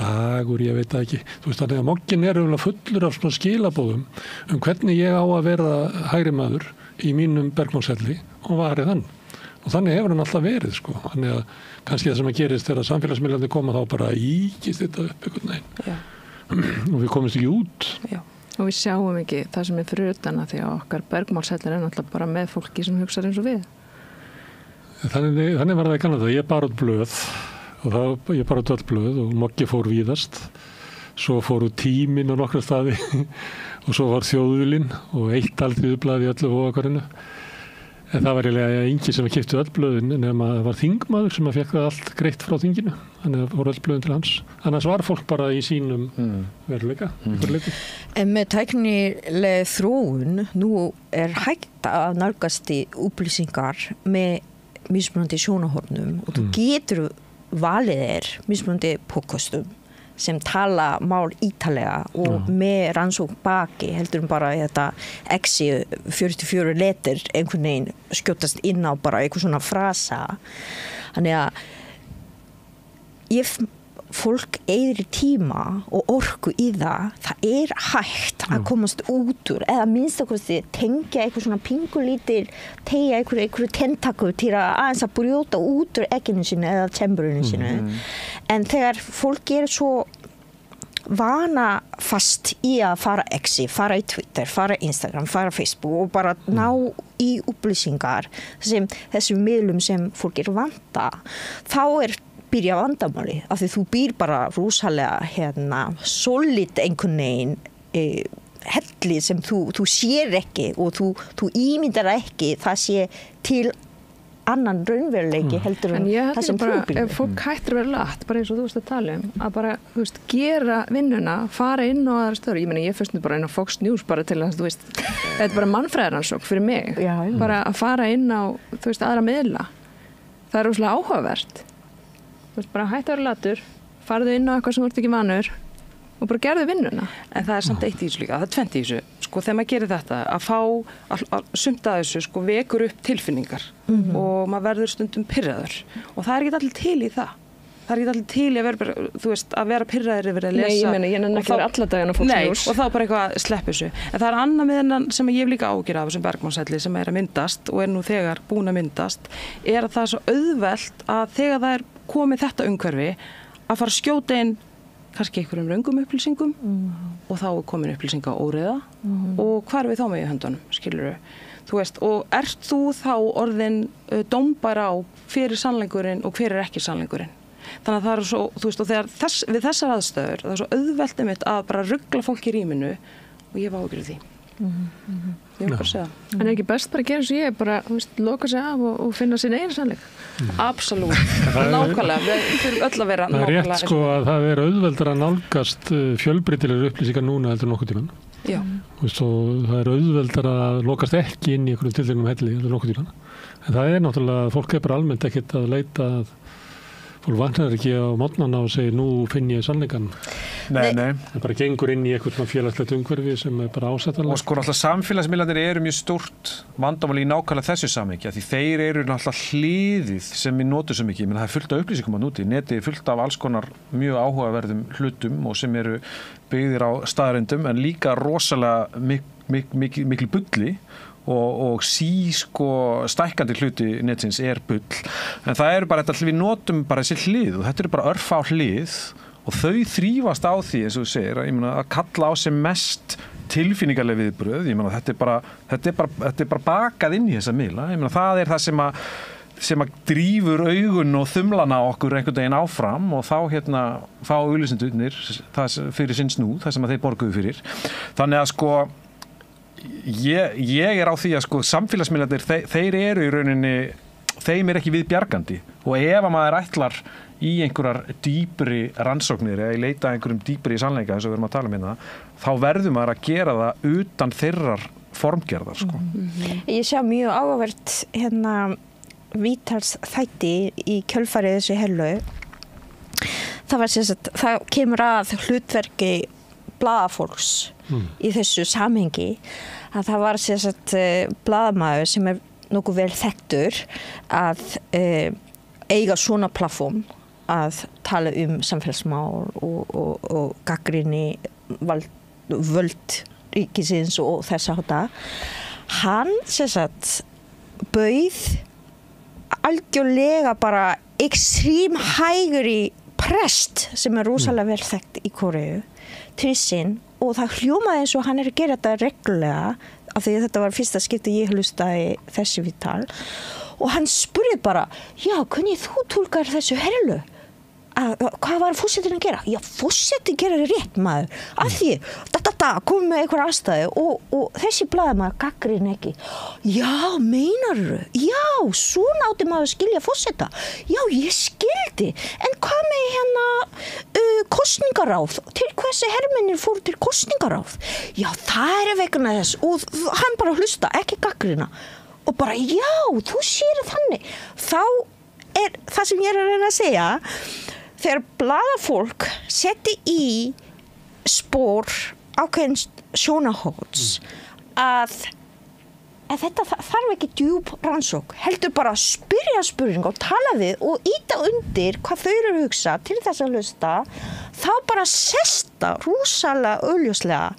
Dagur, ég veit það ekki þú veist þannig að moggin er fullur af svona skilabóðum hvernig ég á að vera hægri maður í mínum Bergmánshelli og varið hann og þannig hefur hann alltaf verið þannig að kannski það sem að gerist þegar samfélagsmiðlarnir koma þá bara íkist þetta upp einhvern veginn og við komumst ekki út
og við sjáum ekki það sem er fyrir utan því að okkar Bergmánshellir er náttúrulega bara með fólki sem hugsa eins og við
Þannig var það í gamla daga, ég bar út blöð og ég bar út öll blöð og Moggi fór víðast svo fóru Tíminn á nokkra staði og svo var Þjóðviljinn og eitt alþýðublað í öllu Vogagarðinu en það var eiginlega enginn sem keypti öll blöðin nema það var þingmaður sem fekk það allt greitt frá þinginu þannig að fóru öll blöðin til hans annars var fólk bara í sínum veruleika
En með tæknileg þróun nú er hægt að nálgast í upplýsingar með mismunandi sjónarhornum og þú getur valið mismunandi podcastum sem tala mál ítalega og með rannsókn baki heldur bara þetta exi 44 letur einhvern veginn skjótast inn á bara eitthvað svona frasa Þannig að fólk eyðir tíma og orku í það hægt að komast út úr eða minnst að tengja eitthvað svona pingulítil tegja einhverju tentakur til að aðeins að brjóta út úr egginu sínu eða tjemburinu sínu en þegar fólk svo vanafast í að fara X, fara í Twitter, fara Instagram, fara Facebook og bara ná í upplýsingar þessum miðlum sem fólk vanta þá byrja vandamáli af því þú býr bara rosalega solid einhvern veginn helli sem þú sér ekki og þú ímyndar ekki það sé til annan raunveruleiki heldur en það sem þú býr
ef fólk hættir að vera latt bara eins og þú veist að tala að bara gera vinnuna fara inn á aðra stöður ég fyrst bara inn á Fox News bara til að þetta bara mannfræðaransókn fyrir mig bara að fara inn á aðra miðla það rosalega áhugavert bara hættu að vera latur, farðu inn á eitthvað sem þú ert ekki vanur og bara gerðu vinnuna.
En það samt eitt í þessu líka, það 20 í þessu. Þegar maður gerir þetta, að fá sumt að þessu, vekur upp tilfinningar og maður verður stundum pirraður og það ekki allir til í það. Það ekki allir til í að vera, að vera pirraður yfir að lesa.
Nei, ég meina, ég nenni ekki vera alla dagana Fox News.
Nei, og þá bara eitthvað slepp þessu. En það annað með þennan sem ég hef líka ágjur af þessum bergmannshelli sem að myndast og nú þegar búin að myndast, að það svo auðvelt að þegar það komið þetta umhverfi að fara að skjóta inn kannski einhverjum röngum upplýsingum og þá komin upplýsinga óreiða og hvar við þá með í höndunum, skilurðu. Og ert þú þá orðin dómbar á hver sannleikurinn og hver ekki sannleikurinn. Þannig að það svo, og þegar við þessar aðstöður, það svo auðvelt einmitt að bara ruggla fólk í rýminu og ég var ágjörð því. Ég var bara að segja það.
En ekki best bara að gera eins og ég, bara loka sig af og finna sín eigin sannleik?
Absolutt, nákvæmlega, við þurfum öll að vera nákvæmlega.
Það rétt að það auðveldar að nálgast fjölbreytilegar upplýsingar núna heldur nokkuð tímann.
Já.
Og það auðveldar að lokast ekki inn í einhverjum tilteknum helli heldur nokkuð tímann. En það náttúrulega, fólk bara almennt ekkert að leita að fólk vaknar ekki á morgnana og segir nú finn ég sannleikann.
Nei.
Það bara gengur inn í eitthvað félagslegt umhverfi sem bara ásættanlega.
Og náttúrulega samfélagsmiðlarnir eru mjög stórt vandamál í nákvæmlega þessu samhengi því þeir eru náttúrulega hliðið sem við notum svo mikið. Það er fullt af upplýsingum að núti. Netið er fullt af alls konar mjög áhugaverðum hlutum og sem eru byggðir á staðreyndum en líka rosalega miklu bulli og stækkandi hluti netsins bull. En það eru bara þetta við notum bara þessi hlið og þetta eru bara örfá hlið og þau þrífast á því eins og þú segir að kalla á sem mest tilfinningarleg viðbröð. Þetta er bara bakað inn í þessa miðla. Það er það sem að drífur augun og þumlana okkur einhvern veginn áfram og þá fá auglýsendurnir fyrir sinn snúð, það sem að þeir borguðu fyrir. Þannig að ég er á því að samfélagsmiðlarnir þeir eru í rauninni þeim ekki viðbjargandi og ef að maður ætlar í einhverjar dýpri rannsóknir eða leita einhverjum dýpri í sannleika eins og við erum að tala hérna þá verður maður að gera það utan þeirrar formgerðar
Ég sjá mjög áhugavert Vítals þætti í kjölfarið þessu hellu það kemur að hlutverki blaðafólks í þessu samhengi að það var blaðamaður sem nokkuð vel þekktur að eiga svona plattform að tala samfélagsmál og gagnrýni völd ríkisins og þess háttar. Hann bauð algjörlega bara ekstrím hægri prest sem rosalega vel þekkt í Kóreu til sín og það hljómaði eins og hann að gera þetta reglulega af því að þetta var fyrsta skipti ég hlustaði þessi viðtal og hann spurði bara, já, hvernig þú túlkar þessu herlu? Hvað var forsetinn að gera? Já, forsetinn gerir rétt maður af því, kom með einhver aðstæðu og þessi blaðamaður gagnrýnir ekki. Já, meinarðu? Já, svona átti maður að skilja forseta. Já, ég skildi. En hvað með kosningaráð? Til hversu hermennir fóru til kosningaráð? Já, það vegna þess og hann bara hlusta, ekki gagnrýna. Og bara, já, þú sér þannig. Þá það sem ég að reyna að segja þegar blaðafólk setti í spór ákveðin sjónarhóts að En þetta þarf ekki djúp rannsók, heldur bara að spyrja spurning og tala við og íta undir hvað þau eru að hugsa til þess að hlusta, þá bara sesta rosalega augljóslega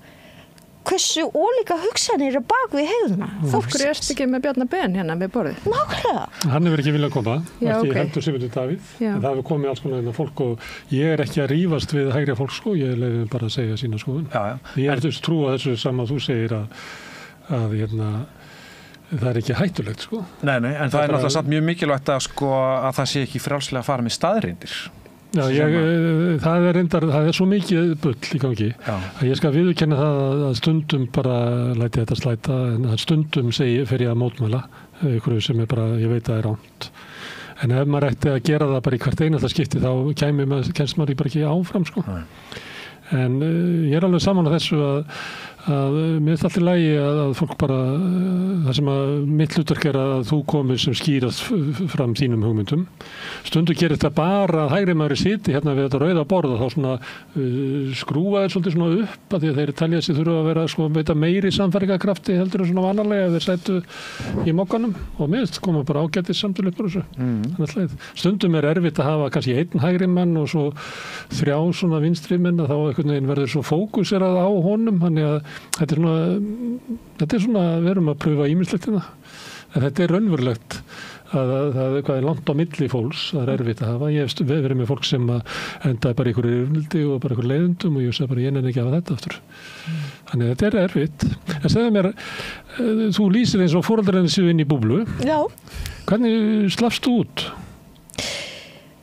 hversu ólíka hugsanir er bak við hegðuna.
Fólk erst ekki með Bjarna Ben hérna með borðið.
Nákvæmlega.
Hann hefur ekki viljað koma,
Já,
ekki
ok.
heldur Sigmundur Davíð,
Já.
en það hefur komið alls konar fólk og ég er ekki að rífast við hægri fólk sko, ég leyfi bara að segja sína skoðun.
Já.
Ég er þess trúa þessu sama þú segir að það er ekki hættulegt sko.
Nei, en það er náttúrulega samt mjög mikilvægt að sko að það sé ekki frjálslega að fara með staðreyndir.
Já, það er svo mikið bull í gangi að ég skal viðurkenna það að stundum bara læti þetta slæta en að stundum fer ég að mótmæla ykkur sem er bara, ég veit að er ránt. En ef maður ætti að gera það bara í hvert einasta skipti þá kemst maður bara ekki áfram sko. En ég er alveg saman á þessu að mér er alltaf í lagi að fólk bara, það sem að mitt hlutverk er að þú komir sem skýrast fram þínum hugmyndum. Stundu gerir þetta bara að hægri maður siti hérna við þetta rauða borð og þá svona skrúa þeir svolítið svona upp að því að þeir telja sig þurfa að vera sko veita meiri samfæringarkrafti heldur en svona vanalega ef þeir sætu í mokkanum og minnst koma bara ágætis samtölu upp úr þessu. Stundum er erfitt að hafa kannski einn hægri mann og svo 3 svona vinstri menn að þá einhvern veginn verður svo fókuserað á honum, þannig að þetta er svona, við erum að pröfa ýmislegt hérna, en þetta er raunverulegt að það er langt á milli fólks, það er erfitt að hafa. Ég hef verið með fólk sem endaði bara ykkur yrnildi og bara ykkur leiðundum og ég sagði bara ég nenni ekki að hafa þetta aftur. Þannig að þetta er erfitt. En segðu mér, þú lýsir eins og foreldrarnir séu inn í búblu.
Já.
Hvernig slappst þú út?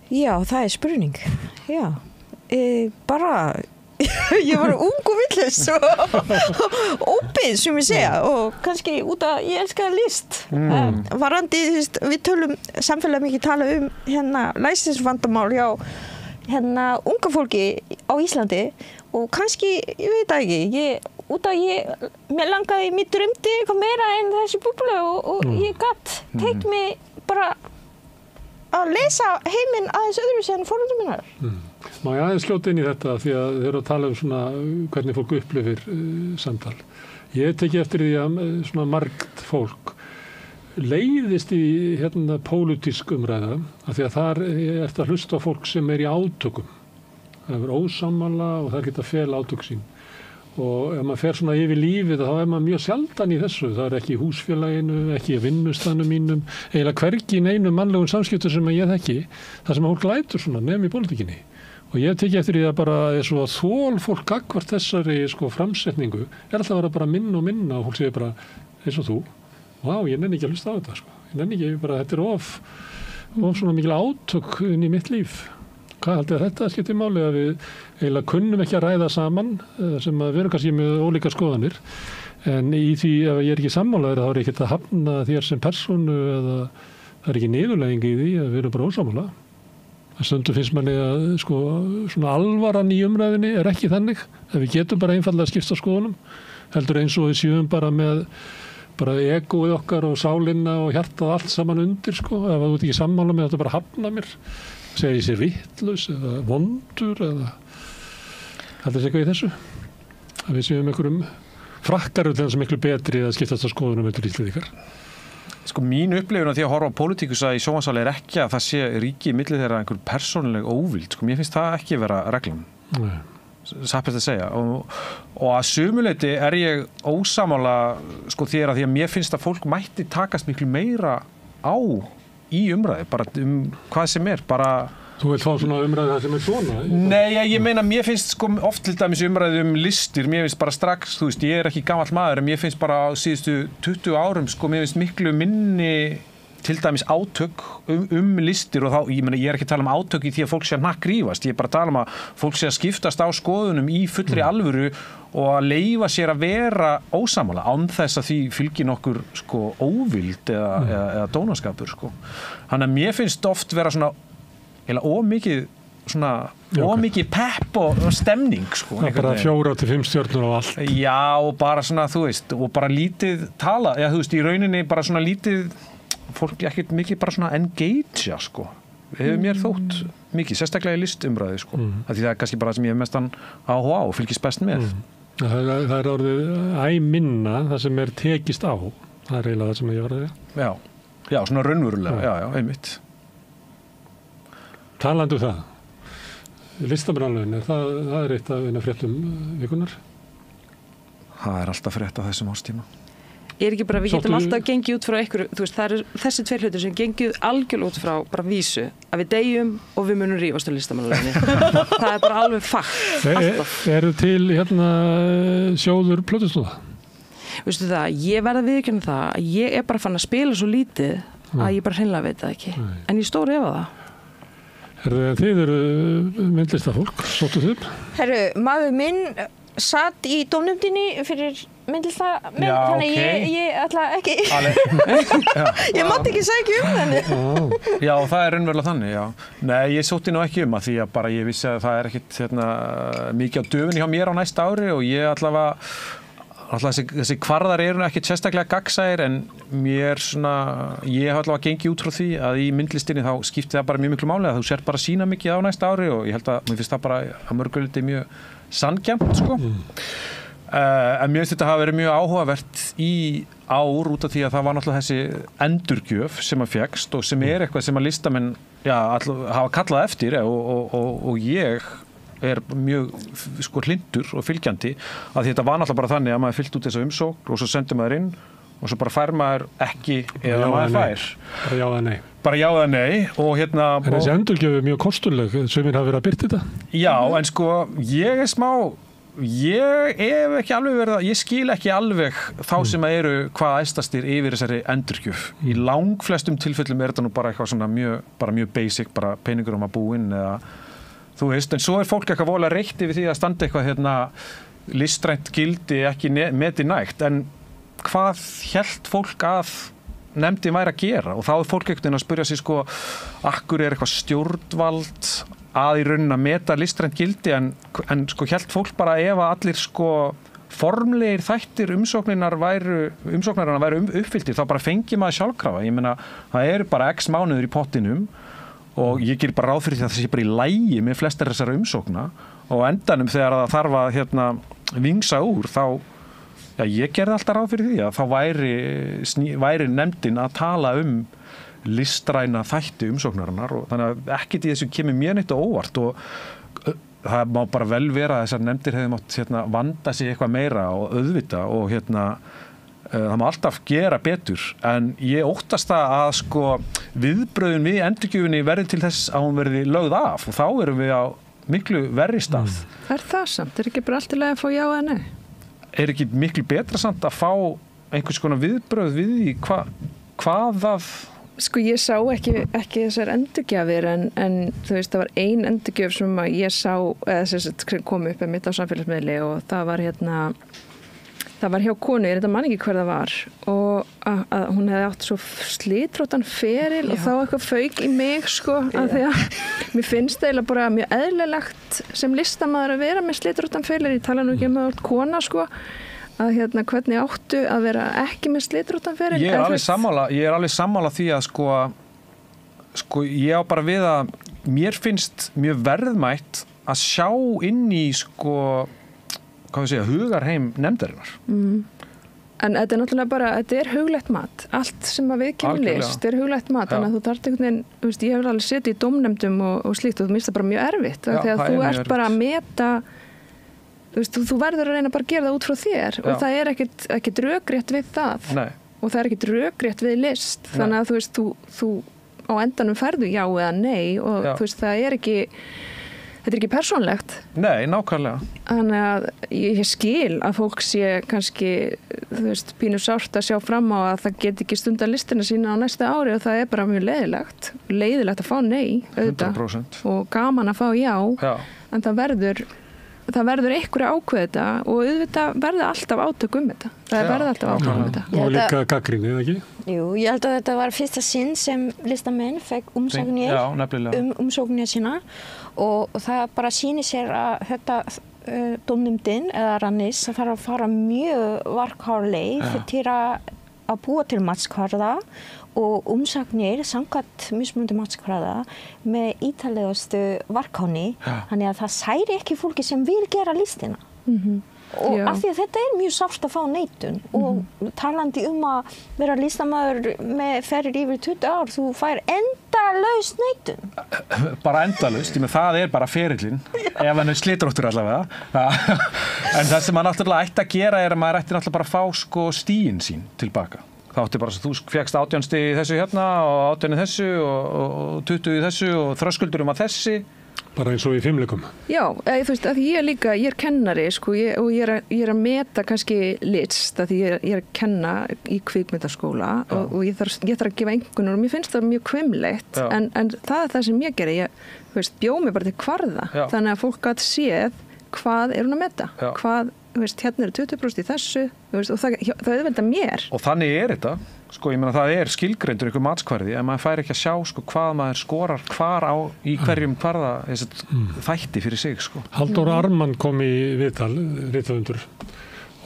Já, það er spurning. Já. Bara ég var ung og villus og ópið sem ég segja og kannski út að ég elskaði list varandi, við tölum samfélag mikið tala hérna læsinsvandamál hjá hérna unga fólki á Íslandi og kannski, ég veit það ekki út að mér langaði, mér drömdi eitthvað meira en þessi búblu og ég gatt teikt mig bara að lesa heiminn aðeins öðru sem foreldrar minnar.
Má ég aðeins skjóta inn í þetta því að þeir eru að tala svona hvernig fólk upplifir samtal. Ég teki eftir því að svona margt fólk leiðist í hérna pólitísk umræða af því að þar er þetta að hlusta á fólk sem er í átökum. Það er ósammála og það geta fel átök sín. Og ef maður fer svona yfir lífið þá er maður mjög sjaldan í þessu. Það er ekki í húsfélaginu, ekki í vinnustanum mínum, eiginlega hvergi í neinum mannlegum samskiptum sem ég þekki. Það sem fólk lætur svona nefn í pólitíkinni. Og ég teki eftir því að bara svo að þól fólk gagnvart þessari sko framsetningu er alltaf að vera bara minna og fólk segir bara eins og þú. Vá, ég nenni ekki að hlusta á þetta sko. Ég nenni ekki bara, þetta er of svona mikil átök inn í mitt líf. Hvað haldið að þetta skiptir máli að við eiginlega kunnum ekki að ræða saman sem að við erum kannski með ólíkar skoðanir en í því ef ég er ekki sammálaður þá er ekki að hafna þér sem persónu eða það er ekki niðurlæging í því að við erum bara ósammála. Stundum finnst manni að sko svona alvaran í umræðinni er ekki þannig að við getum bara einfallega að skipta skoðunum heldur eins og við séum bara með bara egoið okkar og sálinna og hjartað allt saman undir sko ef þú ert ekki sammála með þetta bara hafna mér segja ég sé vitlaus eða vondur eða heldur þess eitthvað í þessu að við séum einhverjum frakkaru til þess miklu betri að skiptast á skoðunum eftir Íslendingar.
Sko mín upplifun af því að horfa á pólitíkusa í sjónvarpssáli er ekki að það sé ríki milli þeirra einhver persónuleg óvild. Sko mér finnst það ekki vera reglan. Nei. Satt best að segja. Og að sumuleyti er ég ósammála sko því að mér finnst að fólk mætti takast miklu meira á í umræði, bara hvað sem er, bara
Þú vilt fá svona umræði það sem er svona?
Nei, ég meina, mér finnst sko oft til dæmis umræði listir, mér finnst bara strax, þú veist, ég er ekki gamall maður, en mér finnst bara á síðustu 20 árum, sko, mér finnst miklu minni til dæmis átök listir og þá, ég meina, ég er ekki að tala um átök í því að fólk sé að hnakkrífast, ég er bara að tala um að fólk sé að skiptast á skoðunum í fullri alvöru og að leyfa sér að vera ósammála án þess að því fylgir nokkur sko óvild eða dónaskapur, sko. Þannig að mér finnst oft vera svona ómikið pepp og stemning sko.
Það er bara 4 til 5 stjörnur á allt.
Já, og bara svona, þú veist, og bara lítið tala, já, þú veist, í rauninni bara svona lítið, fólk ekkert mikið bara svona engagea, sko. Hefur mér þótt mikið, sérstaklega í listumræði, sko. Því það er kannski bara sem ég hef mestan áhuga á og fylgist best með.
Það er orðið minna það sem er tekist á. Það eiginlega það sem ég var að segja.
Já, svona raunverulega, já, einmitt.
Talandi það, listamannalaun, það eitt af eina fréttum vikunar.
Það alltaf frétt á þessum ástíma.
Ég ekki bara, við getum alltaf gengið út frá einhverju, þú veist, það þessi tveir hlutir sem gengið algjörlega út frá bara vísu, að við deyjum og við munum rífast á listamannalaunni. Það bara alveg fakt, alltaf.
Eru til sjóður plötustóða?
Veistu það, ég verð að viðurkenna það að ég bara fann að spila svo lítið að ég bara hreinlega veit það ekki. En ég stóri efa það.
Þið eru myndlistafólk, sóttu þið?
Maður minn satt í dómnefndinni fyrir myndlistamenn, þannig ég ætla ekki ég mátti ekki segja henni.
Já, það raunverulega þannig, já. Nei, ég sótti nú ekki að því að bara ég vissi að það ekkit mikið á döfunni hjá mér á næsta ári og ég allavega þessi kvarðar eru ekkit sérstaklega gagnsæir en mér ég hef allavega gengið út frá því að í myndlistinni þá skipti það bara mjög miklu máli að þú sért bara að sýna mikið á næsta ári og ég held að mér finnst það bara að mörgu leyti mjög sanngjarnt, sko. En mér finnst þetta hafa verið mjög áhugavert í ár út af því að það var náttúrulega þessi endurgjöf sem að fékkst og sem eitthvað sem að listamenn hafa kallað eftir og ég mjög hlindur og fylgjandi að því þetta var náttúrulega bara þannig að maður fyllt út þessa umsókn og svo sendur maður inn og svo bara fær maður ekki eða maður fær.
Bara já eða nei.
Bara já eða nei og
En þessi endurgjöf mjög kostuleg, sumir hafa verið að birta þetta? Já,
en sko, ég hef ekki alveg verið ég skil ekki alveg þá sem eru hvað æstastir yfir þessari endurgjöf. Í langflestum tilfellum þetta nú bara eitthvað svona mjög basic, bara peningur að búa inn eða þú veist, en svo fólk eitthvað voðalega reitt yfir því að standa eitthvað listrænt gildi ekki metið nægt, en hvað hélt fólk að nefndin væri að gera og þá fólk einhvern veginn að spyrja sig sko, akkur eitthvað stjórnvald að í rauninni að meta listrænt gildi en sko hélt fólk bara ef að allir sko formlegir þættir umsóknarna væru uppfylltir þá bara fengi maður sjálfkrafa. Ég meina, það bara x mánuður í pottinum og ég ger bara ráð fyrir því að það sé bara í lagi með flestar þessara umsókna og endanum þegar það þarf að vingsa úr þá ég gerði alltaf ráð fyrir því að þá væri nefndin að tala listræna þætti umsóknarinnar og þannig að ekkert í þessu kemur mér neitt óvart og það má bara vel vera að þessar nefndir hefði mátt vanda sig eitthvað meira og auðvita og það má alltaf gera betur en ég óttast það að sko viðbröðun við endurgjöfinni verði til þess að hún verði lögð af og þá erum við á miklu verri stað.
Það samt? Ekki bara allt í lagi að fá já eða nei?
Ekki miklu betra samt að fá einhvers konar viðbröð við því hvað það
Sko ég sá ekki þessar endurgjafir en þú veist það var ein endurgjöf sem að ég sá eða kom upp mitt á samfélagsmiðli og það var hjá konu, ég man ekki hver það var og að hún hefði átt svo slitróttan feril og þá eitthvað fauk í mig sko að því að mér finnst það eiginlega bara mjög eðlilegt sem listamaður að vera með slitróttan feril, ég tala nú ekki að það kona sko að hvernig áttu að vera ekki með slitróttan feril.
Ég er alveg sammála því að sko ég á bara við að mér finnst mjög verðmætt að sjá inn í sko hugarheim nefndarinnar.
En þetta náttúrulega bara, þetta huglegt mat. Allt sem að við kemur list huglegt mat. Þannig að þú þarft einhvern veginn, ég hef alveg setið í dómnefndum og slíkt og þú minnst það bara mjög erfitt. Þegar þú ert bara að meta, þú verður að reyna bara að gera það út frá þér og það er ekkert rökrétt við það.
Nei.
Og það er ekkert rökrétt við list. Þannig að þú á endanum ferðu já eða nei og þú veist, þetta er ekki persónlegt.
Nei, nákvæmlega.
Þannig að ég skil að fólk sé kannski, pínu sárt að sjá fram á að það get ekki stunda listina sína á næsta ári og það er bara mjög leiðilegt að fá nei, auðvitað.
100%. Og
gaman að fá já. En það verður einhverju ákveð þetta og auðvitað verður alltaf átök þetta. Það verður alltaf átök þetta.
Og líka gagnrýni, eða ekki?
Jú, ég held að þetta var fyrsta sinn sem listamenn fekk umsóknir umsóknir sína og það bara sýnir sér að þetta dómnefndin eða Rannis þarf að fara mjög varkárleið til að búa til matskvarða og umsagnir samkvæmt mismunandi matskvarða með ítarlegustu varkáni þannig að það særi ekki fólki sem vil gera listina. og af því að þetta mjög sárt að fá neitun og talandi að vera listamaður með ferðir yfir 20 ár, þú fær endalaus neitun.
Bara endalaust, það bara ferillinn, ef hann slitróttur allavega. En það sem maður náttúrulega ætti að gera að maður ætti náttúrulega bara að fá sko stíin sín tilbaka. Það átti bara þú fékkst 18 stig í þessu hérna og 18 í þessu og 20 í þessu og þröskuldur að þessi.
Bara eins og í fimmleikum.
Já, þú veist, að ég er kennari, sko, og ég er að meta kannski list, að ég er að kenna í kvikmyndaskóla og ég þarf að gefa einhvern og mér finnst það mjög hvimleitt, en það er það sem ég geri, þú veist, bjó mig bara til kvarða, þannig að fólk gat séð hvað hún að meta, hvað, þú veist, hérna 20% í þessu, þú veist, og það auðvelda mér.
Og þannig þetta, sko, ég meina það skilgreindur ykkur matskvarði, en maður fær ekki að sjá, sko, hvað maður skorar hvar í hverjum kvarða þætti fyrir sig, sko.
Halldór Arman kom í viðtal, rithöfundur,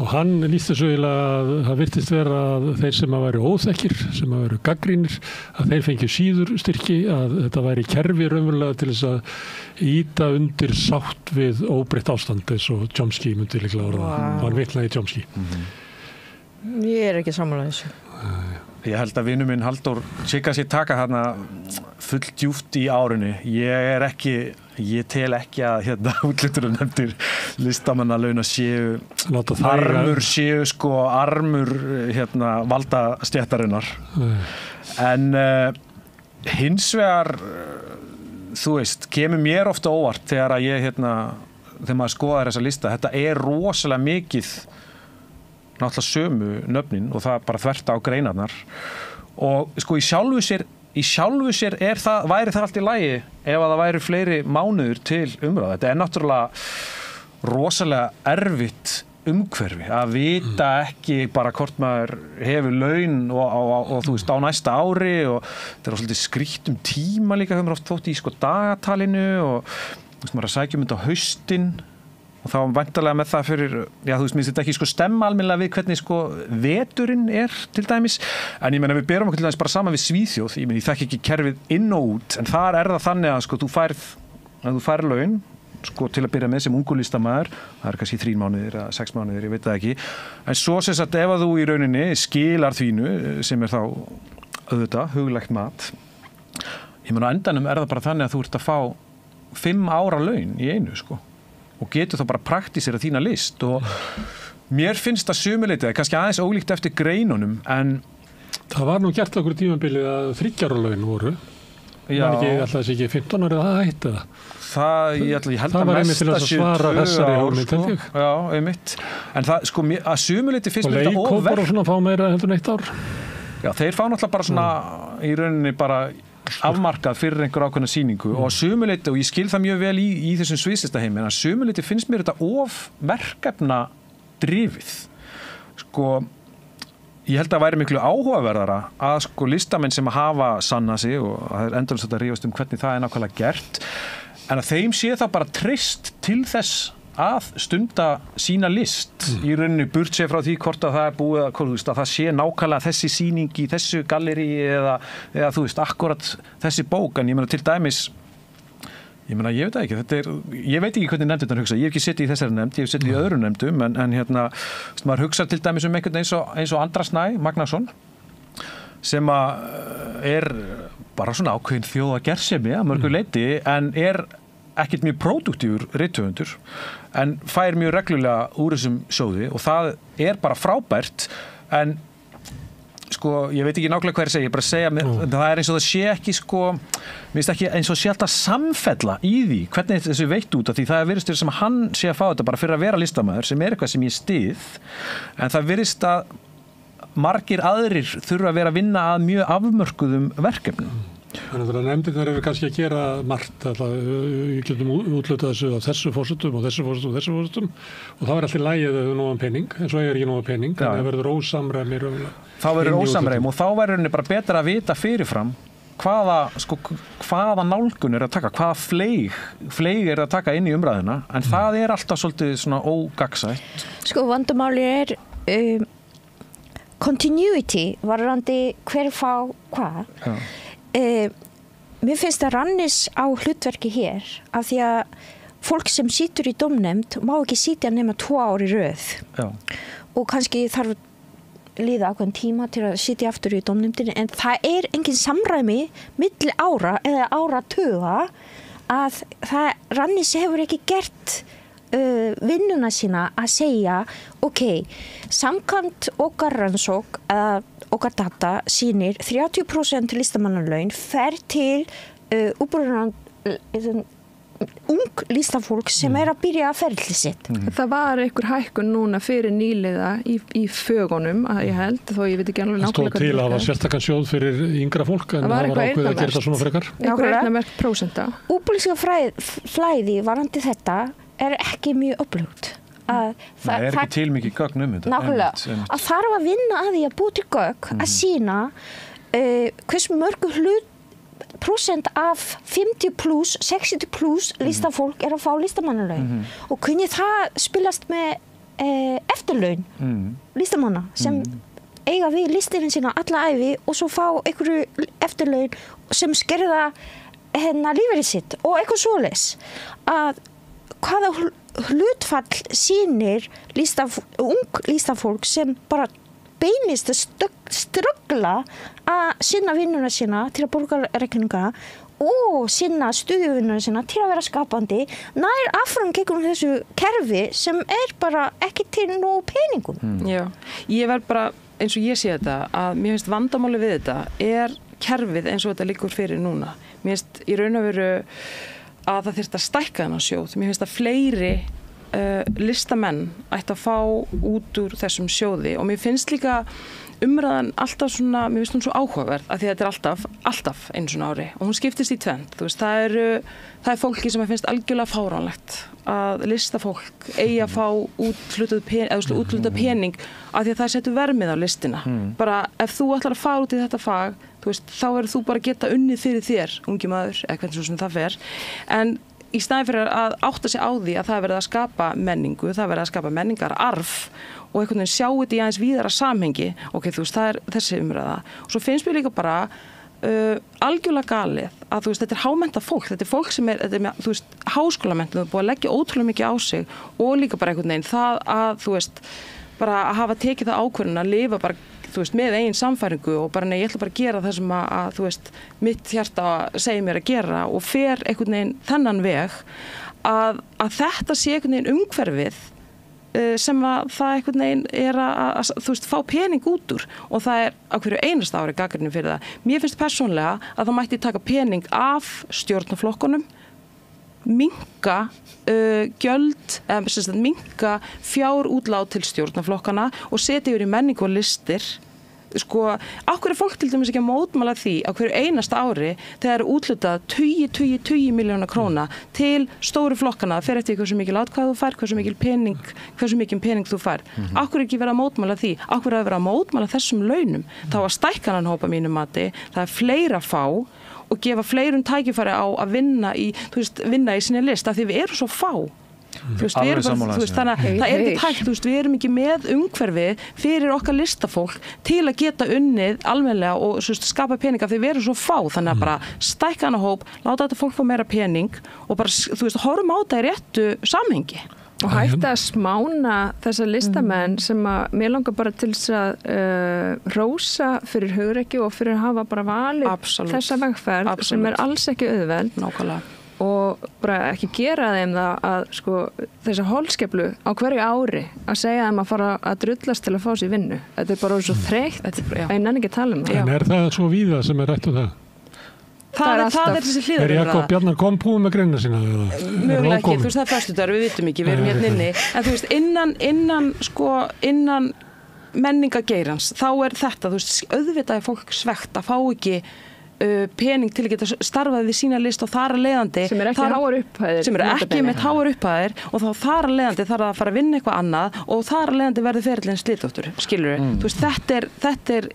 og hann lýsti svo að það virtist vera að þeir sem að væru óþekkir, sem að væru gaggrínir, að þeir fengju síður styrki, að þetta væri kerfi raunverulega til þess að ýta undir sátt við óbreytt ástand, eins og Chomsky myndi líklega orða. Hann vitnaði Chomsky.
Ég ekki sammála þessu.
Ég held að vinur minn Halldór Chika sér taka þarna full djúpt í árunni. Ég tel ekki að útluturum nefndir listamannalauna séu armur valdastéttarinnar. En hins vegar, þú veist, kemur mér ofta óvart þegar maður skoðar þessa lista, þetta rosalega mikið náttúrulega sömu nöfnin og það bara þvert á greinarnar og sko í sjálfu sér væri það allt í lagi ef að það væri fleiri mánuður til umræða. Þetta náttúrulega rosalega erfitt umhverfi að vita ekki bara hvort maður hefur laun og þú veist á næsta ári og þetta svolítið skrýttum tíma líka þegar maður oft þótt í sko dagatalinu og þú veist maður að sækja þetta á haustin og þá væntanlega með það fyrir, já þú veist, mér þetta ekki sko stemma almennilega við hvernig sko veturinn til dæmis, en ég meina við berum okkur til dæmis bara saman við Svíþjóð, ég þekki ekki kerfið inn og út, en þar það þannig að sko þú færð laun, sko til að byrja með sem ungulistamaður, það kannski 3 mánuðir eða 6 mánuðir, ég veit það ekki, en svo sem sagt ef að þú í rauninni skilar þínu, sem þá auðvitað, huglægt mat, ég meina á endanum það bara þannig að þú ert að fá 5 ára laun í einu, sko. Og getur þá bara praktísera þína list og mér finnst það sumuleyti, kannski aðeins ólíkt eftir greinunum, en
það var nú gert okkur tímabilið að 3 ára laun voru. Já. Man ekki, alltaf þessi ekki 15 ára það hætti það.
Ég held
að mesta 72 ár.
Já, einmitt. En það, sko, að sumuleyti finnst mér þetta
ofverk. Og leikópar og svona fá meira heldur en 1 ár.
Já, þeir fá náttúrulega bara svona í rauninni bara afmarkað fyrir einhver ákveðna sýningu og að sumuleyti, og ég skil það mjög vel í þessum sviðslistaheimi, en að sumuleyti finnst mér þetta of verkefna drifið. Sko, ég held að væri miklu áhugaverðara að sko listamenn sem að hafa sanna sig og það endalaust þetta rífast hvernig það nákvæmlega gert, en að þeim sé það bara treyst til þess að stunda sína list í rauninni burt sér frá því hvort að það búið að það sé nákvæmlega þessi sýning í þessu galleri eða þú veist, akkurat þessi bók, en ég meina til dæmis ég veit það ekki, ég veit ekki hvernig nefndirnar hugsa, ég hef ekki sitt í þessari nefnd, ég hef sitt í öðrum nefndum, en maður hugsa til dæmis einhvern eins og Andra Snæ Magnason sem að bara svona ákveðin þjóðagersemi að mörgu leyti, en ekkert mjög próduktífur rithöfundur en fær mjög reglulega úr þessum sjóði og það bara frábært, en sko, ég veit ekki nákvæmlega hvað ég segi, ég bara segja það eins og það sé ekki sko, mér finnst ekki eins og sé alltaf samfella í því hvernig þessu veit út, af því það virðist sem að hann sé að fá þetta bara fyrir að vera listamaður sem eitthvað sem ég styð, en það virðist að margir aðrir þurfa að vera að vinna að mjög afmörkuðum verkefnum.
Þannig að nefndirnar eru kannski að gera margt, við getum útlutað þessu á þessu fórsetum og þessu fórsetum og það alltaf lægið að þau nógan pening, en svo ekki nógan pening, þannig að það verður ósamræmi.
Þá verður ósamræmi og þá verður bara betra að vita fyrirfram hvaða nálgun að taka, hvaða fleig að taka inn í umræðuna, en það alltaf svolítið svona ógagnsætt.
Sko vandamáli continuity varðandi hver fá hvað. Mér finnst það Rannis á hlutverki hér af því að fólk sem situr í dómnefnd má ekki sitja nema 2 ár í röð.
Já.
Og kannski þarf líða ákveðin tíma til að sitja aftur í dómnefndinni, en það engin samræmi milli ára eða áratuga að Rannís hefur ekki gert vinnuna sína að segja samkvæmt okkar rannsók eða okkar data sýnir 30% listamannalaun fer til ung listafólk sem að byrja að ferli sitt.
Það var einhver hækkun núna fyrir nýliða í fögunum, að ég held, þó ég veit ekki alveg nákvæmlega.
Það stóð til að hafa sérstakann sjóð fyrir yngra fólk, en það var ákveðið að gera það svona frekar.
Einhver eyrnamerkt prósenta.
Upplýsingar flæði varandi þetta ekki mjög öflugt.
Það ekki til mikið gögn þetta.
Nákvæmlega. Að þarf að vinna að því að búa til gögn að sýna hversu mörgu prósent af 50 plus, 60 plus listafólk að fá listamannalaun. Og hvernig það spilast með eftirlaun listamanna sem eiga við listirinn sína alla ævi og svo fá einhverju eftirlaun sem skerða lífeyri sitt og eitthvað svoleiðis. Að hvaða hlutfall sýnir ung listafólk sem bara beinist að ströggla að sinna vinnuna sína til að borga reikninga og sinna stuðjuvinnuna sína til að vera skapandi nær áfram gegnum þessu kerfi sem bara ekki til nóg peningum.
Já, ég verð bara eins og ég sé þetta að mér finnst vandamáli við þetta kerfið eins og þetta liggur fyrir núna. Mér finnst í raun og veru að það þyrfti að stækka þennan sjóð. Mér finnst að fleiri listamenn ætti að fá út úr þessum sjóði og mér finnst líka umræðan alltaf svona, mér finnst hún svo áhugaverð að því að þetta alltaf einu svona ári og hún skiptist í tvennt, þú veist, það er fólki sem finnst algjörlega fáránlegt að listafólk eigi að fá úthlutað pening af því að það setur vermið á listina. Bara ef þú ætlar að fara út í þetta fag, þú veist, þá verður þú bara að geta unnið fyrir þér, ungi maður, eða hvernig svo sem það fer, en í staðinn fyrir að átta sig á því að það er verið að skapa menningu, það er verið að skapa menningararf og einhvern veginn sjá þetta í aðeins víðara samhengi, þú veist, það er þessi umræða. Og svo finnst mér líka bara algjörlega galið að þú veist, þetta er hámenntað fólk, þetta er fólk sem þú veist, háskólamenntað, búið að leggja ótrúlega mikið á sig og líka bara einhvern veginn það að, þú veist, bara að hafa tekið það ákvörðun að lifa bara þú veist, með eigin samfæringu og bara ég ætla bara að gera það sem að þú veist, mitt hjarta segir mér að gera og fer einhvern veginn þennan veg að þetta sé einhvern veginn umhverfið sem að það einhvern veginn að þú veist, fá pening út úr og það á hverju einasta ári gagnrýni fyrir það. Mér finnst persónlega að það mætti taka pening af stjórnarflokkunum, minnka gjöld, eða minnka fjárútlát til stjórnarflokkana og setja yfir í menningu og listir. Sko, á hverju fólk til dæmis ekki að mótmæla því á hverju einasta ári þegar eru úthlutað 20 milljóna króna til stóru flokkana fyrir eftir hversu mikil atkvæði þú fær, hversu mikil pening þú fær. Á hverju ekki vera að mótmæla því? Á hverju að vera að mótmæla þessum launum? Þá að stækka hann hópa mínum mati, það er fleira fá og gefa fleirum tækifæri á að vinna í sinni list af því við erum svo fá. Þú veist, þannig að það er ekki tækt, þú veist, við erum ekki með umhverfi fyrir okkar listafólk til að geta unnið almennilega og skapa peninga því við erum svo fá, þannig að bara stækka hana hóp, láta þetta fólk fá meira pening og bara, þú veist, horfum á þetta í réttu samhengi.
Og hætta að smána þessa listamenn sem að mér langar bara til þess að rósa fyrir hugrekki og fyrir að hafa bara valið þessa vegferð sem er alls ekki auðveld.
Nákvæmlega.
Og bara ekki gera þeim það að sko þessa holskeplu á hverju ári að segja þeim að fara að drullast til að fá sér vinnu. Þetta er bara svo þreytt að ég nenni ekki að tala um það.
En er það svo víða sem er rætt um það?
Það er þessi hlýðar.
Er Jakob Bjarnar búið með greinina sína?
Mögulega ekki, þú veist það er föstudagur, við vitum ekki, við erum hérna inni. En þú veist, innan menningageirans, þá er þetta, þú veist, auðvitað er fólk svegt að fá ekki pening til að geta starfað við sína list og þar að leiðandi
sem er ekki háar upphæðir
sem er ekki með háar upphæðir og þá þar að leiðandi þarf að fara að vinna eitthvað annað og þar að leiðandi verður ferillinn slitróttur, skilur þú veist, þetta er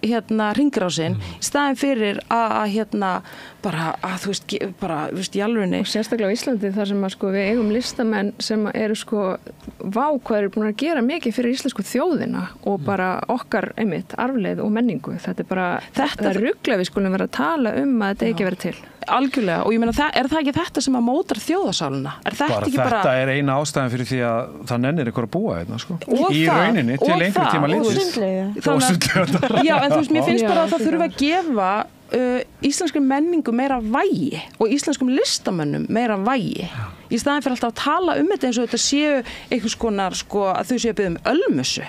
hringrásinn í staðinn fyrir að bara að þú veist í alvörinni
og sérstaklega á Íslandi þar sem að sko við eigum listamenn sem eru sko hvað eru búin að gera mikið fyrir íslensku þjóðina og bara okkar einmitt arfleið og menningu, þetta er bara það er ruglað við skulum vera að tala að þetta ekki verið til.
Algjörlega, og ég meina, er það ekki þetta sem að mótar þjóðarsálina?
Þetta er eina ástæðan fyrir því að það nennir ykkur að búa hérna, sko. Í rauninni, til einhver tíma litið.
Og
sundlega.
Já, en þú veist, mér finnst bara að það þurfa að gefa íslenskri menningu meira vægi og íslenskum listamönnum meira vægi. Í staðin fyrir alltaf að tala þetta eins og þetta séu einhvers konar, sko, að þau séu að biðja ölmusu.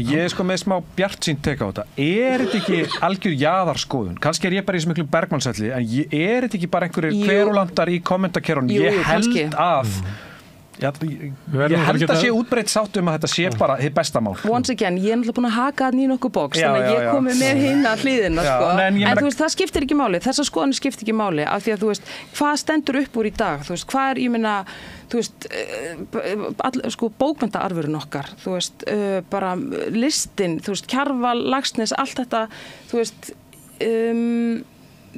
Ég er sko með smá bjartsýnt teka á þetta. Er þetta ekki algjör jaðarskoðun? Kannski er ég bara í þessu miklu bergmannsælli, en er þetta ekki bara einhverjir kverulandar í kommentakerunum? Ég held að ég held að sé útbreitt sátt að þetta sé bara hið besta mál.
Once again, ég er náttúrulega búin að haka það í nokkuð bóks, þannig að ég komi með hinna hliðina, sko. En þú veist, það skiptir ekki máli, þessar skoðanir skiptir ekki máli, af því að þú veist, hvað stendur upp úr í dag, þú veist, hvað ég meina, þú veist, sko, bókmenntaarfurinn okkar, þú veist, bara listin, þú veist, Kjarval, Laxness, allt þetta, þú veist,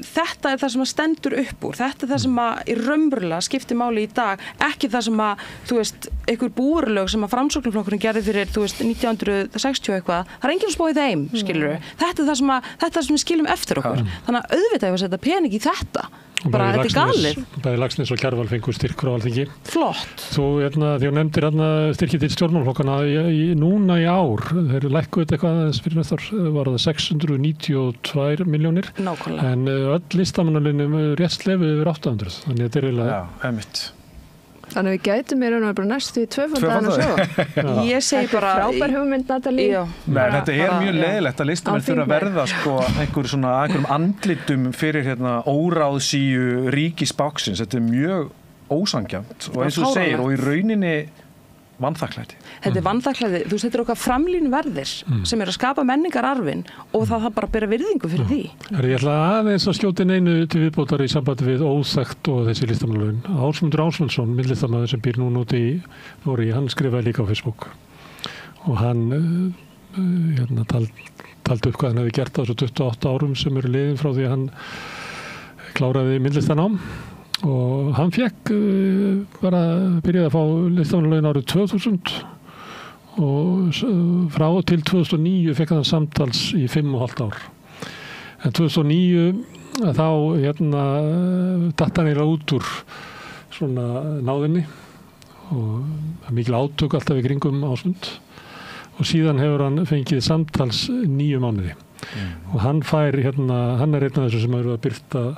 þetta er það sem að stendur upp úr, þetta er það sem að í raunverulega skiptir máli í dag, ekki það sem að, þú veist, einhver búurlög sem að Framsóknarflokkurinn gerði fyrir, þú veist, 1960 eitthvað, það er enginn að spá í þeim, skilur þetta er það sem við skiljum eftir okkur, þannig að auðvitað ef að setja pening í þetta, bara þetta er galið.
Bæði Laxness og Kjarval fengu styrkur á Alþingi.
Flott.
Þú, því að nefndir styrkir til stjórnmálaflokkana núna í ár, þeir lækkuðu eitthvað fyrir næsta ár, var það 692 milljónir.
Nákvæmlega.
En öll listamannalaunum rétt slefið yfir 800, þannig að þetta er eiginlega...
Já, einmitt.
Þannig við gætum í raun og bara næstu í tvöfaldaðan að sjóa.
Ég segi bara...
Þetta er frábær hugmynd, Natalie.
Nei, þetta er mjög leiðilegt að listamenn þurfa að verða sko einhverjum andlitum fyrir óráðsíu ríkisbáksins. Þetta er mjög ósangjarnt og eins og segir og í rauninni vanþakklæti.
Þetta er vanþakklæti, þú veist, þetta er okkar framlínuverðir sem að skapa menningararfinn og það bara bera virðingu fyrir því.
Ég ætla aðeins að skjóta inn einu til viðbótar í sambandi við óþekkt og þessi listamannalaun. Ásmundur Ásmundsson, myndlistarmaður sem býr núna út í Noregi, hann skrifaði líka á Facebook og hann taldi upp hvað hann hefði gert á þessu 28 árum sem eru liðin frá því að hann kláraði myndlistarnám. Og hann fekk bara byrjaði að fá listamannalaun árið 2000 og frá til 2009 fekk hann samtals í 5,5 ár. En 2009 þá datt hann eiginlega út úr svona náðinni og það er mikil átök alltaf í kringum Ásmund og síðan hefur hann fengið samtals 9 mánuði. Og hann fær hann er einn af þessu sem eru að birta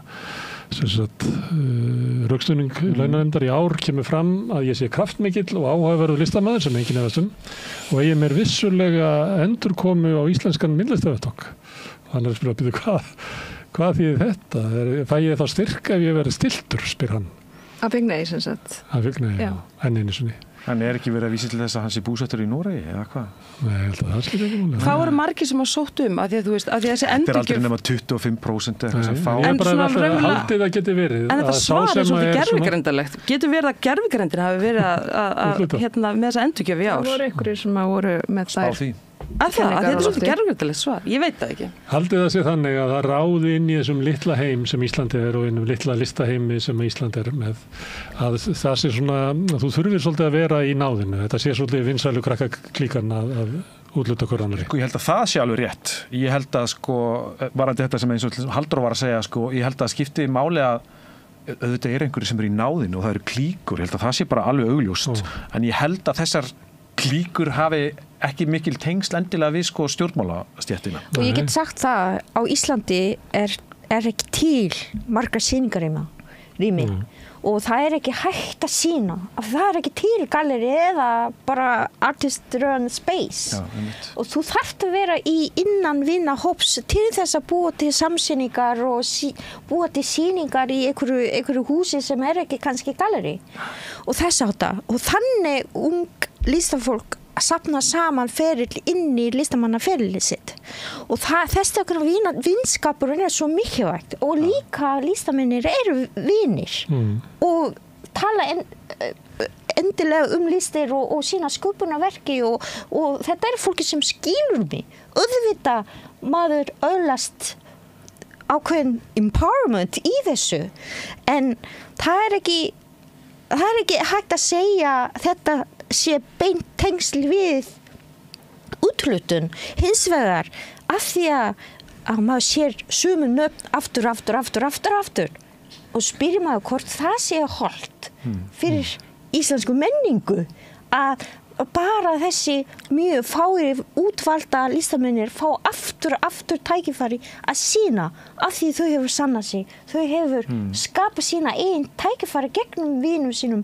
rökstuðning launanefndar í ár kemur fram að ég sé kraftmikill og áhugaverður listamaður sem enginn efast og eigi mér vissulega endurkomu á íslenskan myndlistarvettvang. Og hann er að spyrja að byrja hvað þýðir þetta? Fæ ég þá styrk ef ég verið stiltur, spyr hann.
Að Vignei, sem sagt.
Að Vignei, já, enn einu sinni.
Hann er ekki verið að vísa til þess að hann sé búsettur í Noregi, eða hvað?
Nei, ég held að það skilja ekki múlega.
Hvað voru margir sem að sótt að því að þú veist, að því að þessi
endurgjöf... Þetta er aldrei nema 25% eitthvað sem fá.
Ég er bara alltaf haldið að geti verið.
En þetta svar er svolítið gervigrindalegt. Getur verið að gervigrindin hafi verið að með þessa endurgjöf í ár?
Það voru einhverjir sem voru með þær.
Þetta er svolítið gervigrindalegt svar, ég veit það ekki.
Haldið það sé þannig að það ráði inn í þessum litla heim sem Íslandi er og innum litla listaheimi sem Ísland er með að það sé svona, að þú þurfir svolítið að vera í náðinu, þetta sé svolítið vinsælu krakkaklíkan að útluta hver annari.
Ég held að það sé alveg rétt. Ég held að varandi þetta sem eins og Halldór var að segja, ég held að skipti máli að auðvitað er einhverju sem eru í náðinu og það eru klíkur, ég held að það sé bara alveg augljóst. En ég held að þessar klíkur hafi ekki mikil tengsl endilega við stjórnmálastéttina.
Og ég get sagt það, á Íslandi er ekki til margar sýningarrými og það er ekki hægt að sýna, það er ekki til galleri eða bara artist run space. Og þú þarft að vera innan vinahóps til þess að búa til samsýningar og búa til sýningar í einhverju húsi sem er ekki kannski galleri og þess átta. Og þannig ung listafólk að safna saman ferill inn í listamannaferilið sitt og þessi okkur vinskapurinn er svo mikilvægt og líka listamennir eru vinir og tala endilega listir og sína sköpunarverki og þetta er fólki sem skilur mig. Auðvitað maður öðlast ákveðin empowerment í þessu en það er ekki hægt að segja þetta sé beint tengsl við úthlutun hins vegar af því að að maður sér sömu nöfn aftur og spyrir maður hvort það sé hollt fyrir íslensku menningu að bara þessi mjög fáir útvalda listamennir fá aftur tækifæri að sína af því þau hefur sannað sig, þau hefur skapað sína einn tækifæri gegnum vinum sínum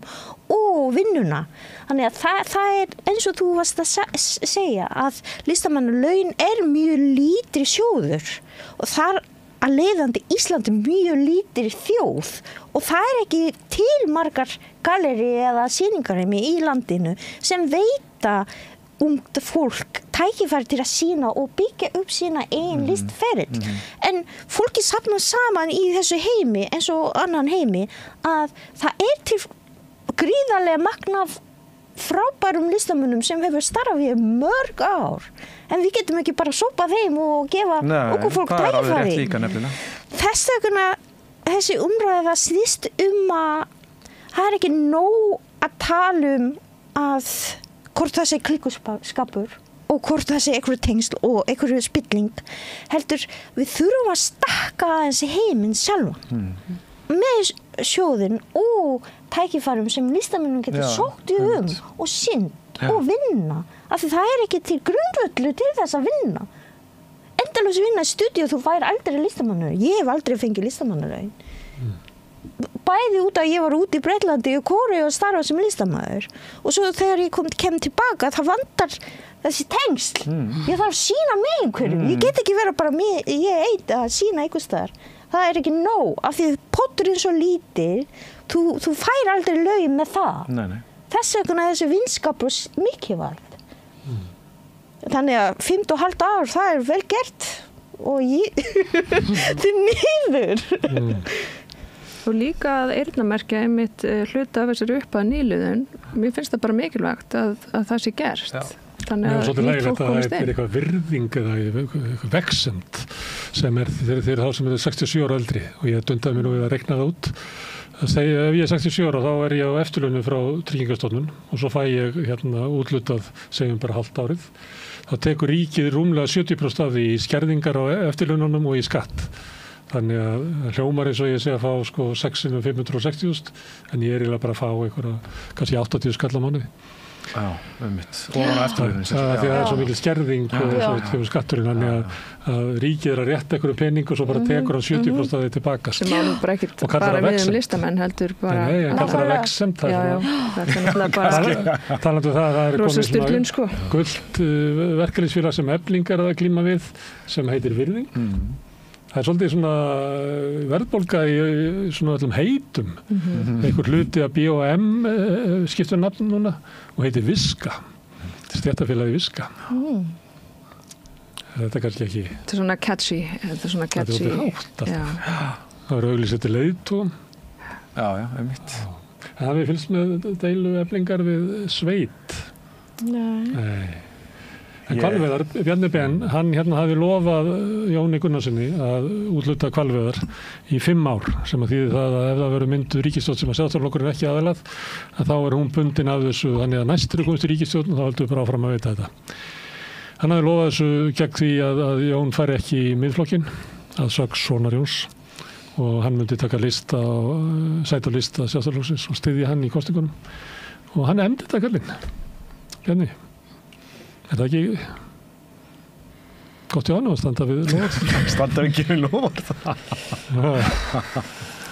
og vinnuna. Þannig að það eins og þú varst að segja að listamannalaun mjög lítri sjóður og þar að leiðandi Íslandi mjög lítri þjóð og það ekki til margar galleri eða sýningarrými í landinu sem veita ungt fólk tækifæri til að sína og byggja upp sína einn listferill. En fólki safnar saman í þessu heimi eins og annan heimi að það til gríðarlega magna frábærum listamönnum sem hefur starfað í mörg ár. En við getum ekki bara sópað þeim og gefa okkur fólk tækifæri. Þess vegna þessi umræða snýst að það ekki nóg að tala að hvort það sé klikkuskapur og hvort það sé einhverju tengsl og einhverju spilling. Heldur við þurfum að stakka þessi heiminn sjálfan. Með sjóðin og tækifærum sem listamönnum getur sótt og sinnt og vinna. Af því það ekki til grundvöllu til þess að vinna. Endalaus vinna í stúdíu þú fær aldrei listamannalaun. Ég hef aldrei fengið listamannalaun. Bæði út að ég var út í Bretlandi og Kóreu og starfa sem listamaður. Og svo þegar ég kem tilbaka það vantar þessi tengsl. Ég þarf að sýna mig einhverjum. Ég get ekki vera bara ég eitt að sýna einhvers staðar. Það ekki nóg, af því potturinn svo lítil, þú fær aldrei laun með það. Nei. Þess vegna þessi vinskapur mikilvægt. Þannig að 5,5 ár, það vel gert og því miður.
Og líka að eyrnamerkja einmitt hluta af þessari uppað nýliðun, mér finnst það bara mikilvægt að það sé gert. Þannig að nýtt fólk komist inn.
Eitthvað virðing eða eitthvað vexend sem þeir þá sem 67 ára eldri og ég dundaði mér nú við að reikna það út. Ef ég 67 ára þá ég á eftirlaunu frá Tryggingastofnun og svo fæ ég útlutað segjum bara hálft árið. Þá tekur ríkið rúmlega 70% af því í skerðingar á eftirlaununum og í skatt. Þannig að hljómar eins og ég sé að fá 6.560.000 en ég eiginlega bara að fá einhverja kannski 80 skall á mánuði.
Já, mitt. Og á eftirlaunum.
Það er svo mikil skerðing og svo kemur skatturinn, þannig að ríkið að rétta einhverju pening og svo bara tekur hann 70% af því tilbaka.
Sem ánum bara ekkert bara við listamenn heldur bara.
Nei, ég kallar það vexend.
Já, það náttúrulega bara
talandi það
rosa styrlun,
gult verkalýðsfélag sem Efling að glíma við sem heitir Virðing. Það svolítið svona verðbólga í svona öllum heitum. Einhver hluti að B&M skiptir nafn núna og heitir Viska. Þetta stéttarfélagi Viska. Þetta kannski ekki.
Þetta svona catchy. Þetta er
hátt alltaf. Það var auglýsið til leiðtogum.
Já, einmitt.
Það við fylgst með deilu Eflingar við Sveit. Nei. En hvalveiðar, Bjarni Ben, hann hafi lofað Jóni Gunnarssoni að útluta hvalveiðar í 5 ár, sem að þýðir það að ef það verður mynduð ríkisstjórn sem að Sjálfstæðisflokkurinn ekki aðalað, að þá hún bundin af þessu, þannig að næstur komist í ríkisstjórn og þá höldum við bara áfram að veita þetta. Hann hafi lofað þessu gegn því að Jón færi ekki í miðflokkinn, að sögn sonar Jóns, og hann myndi taka sæti á lista Sjálfstæðisflokksins og styðja hann í kosningunum. Og hann efndi þetta kallinn, Bjarni. Er það ekki gott í ánum að standa við lofað?
Standa ekki við lofað?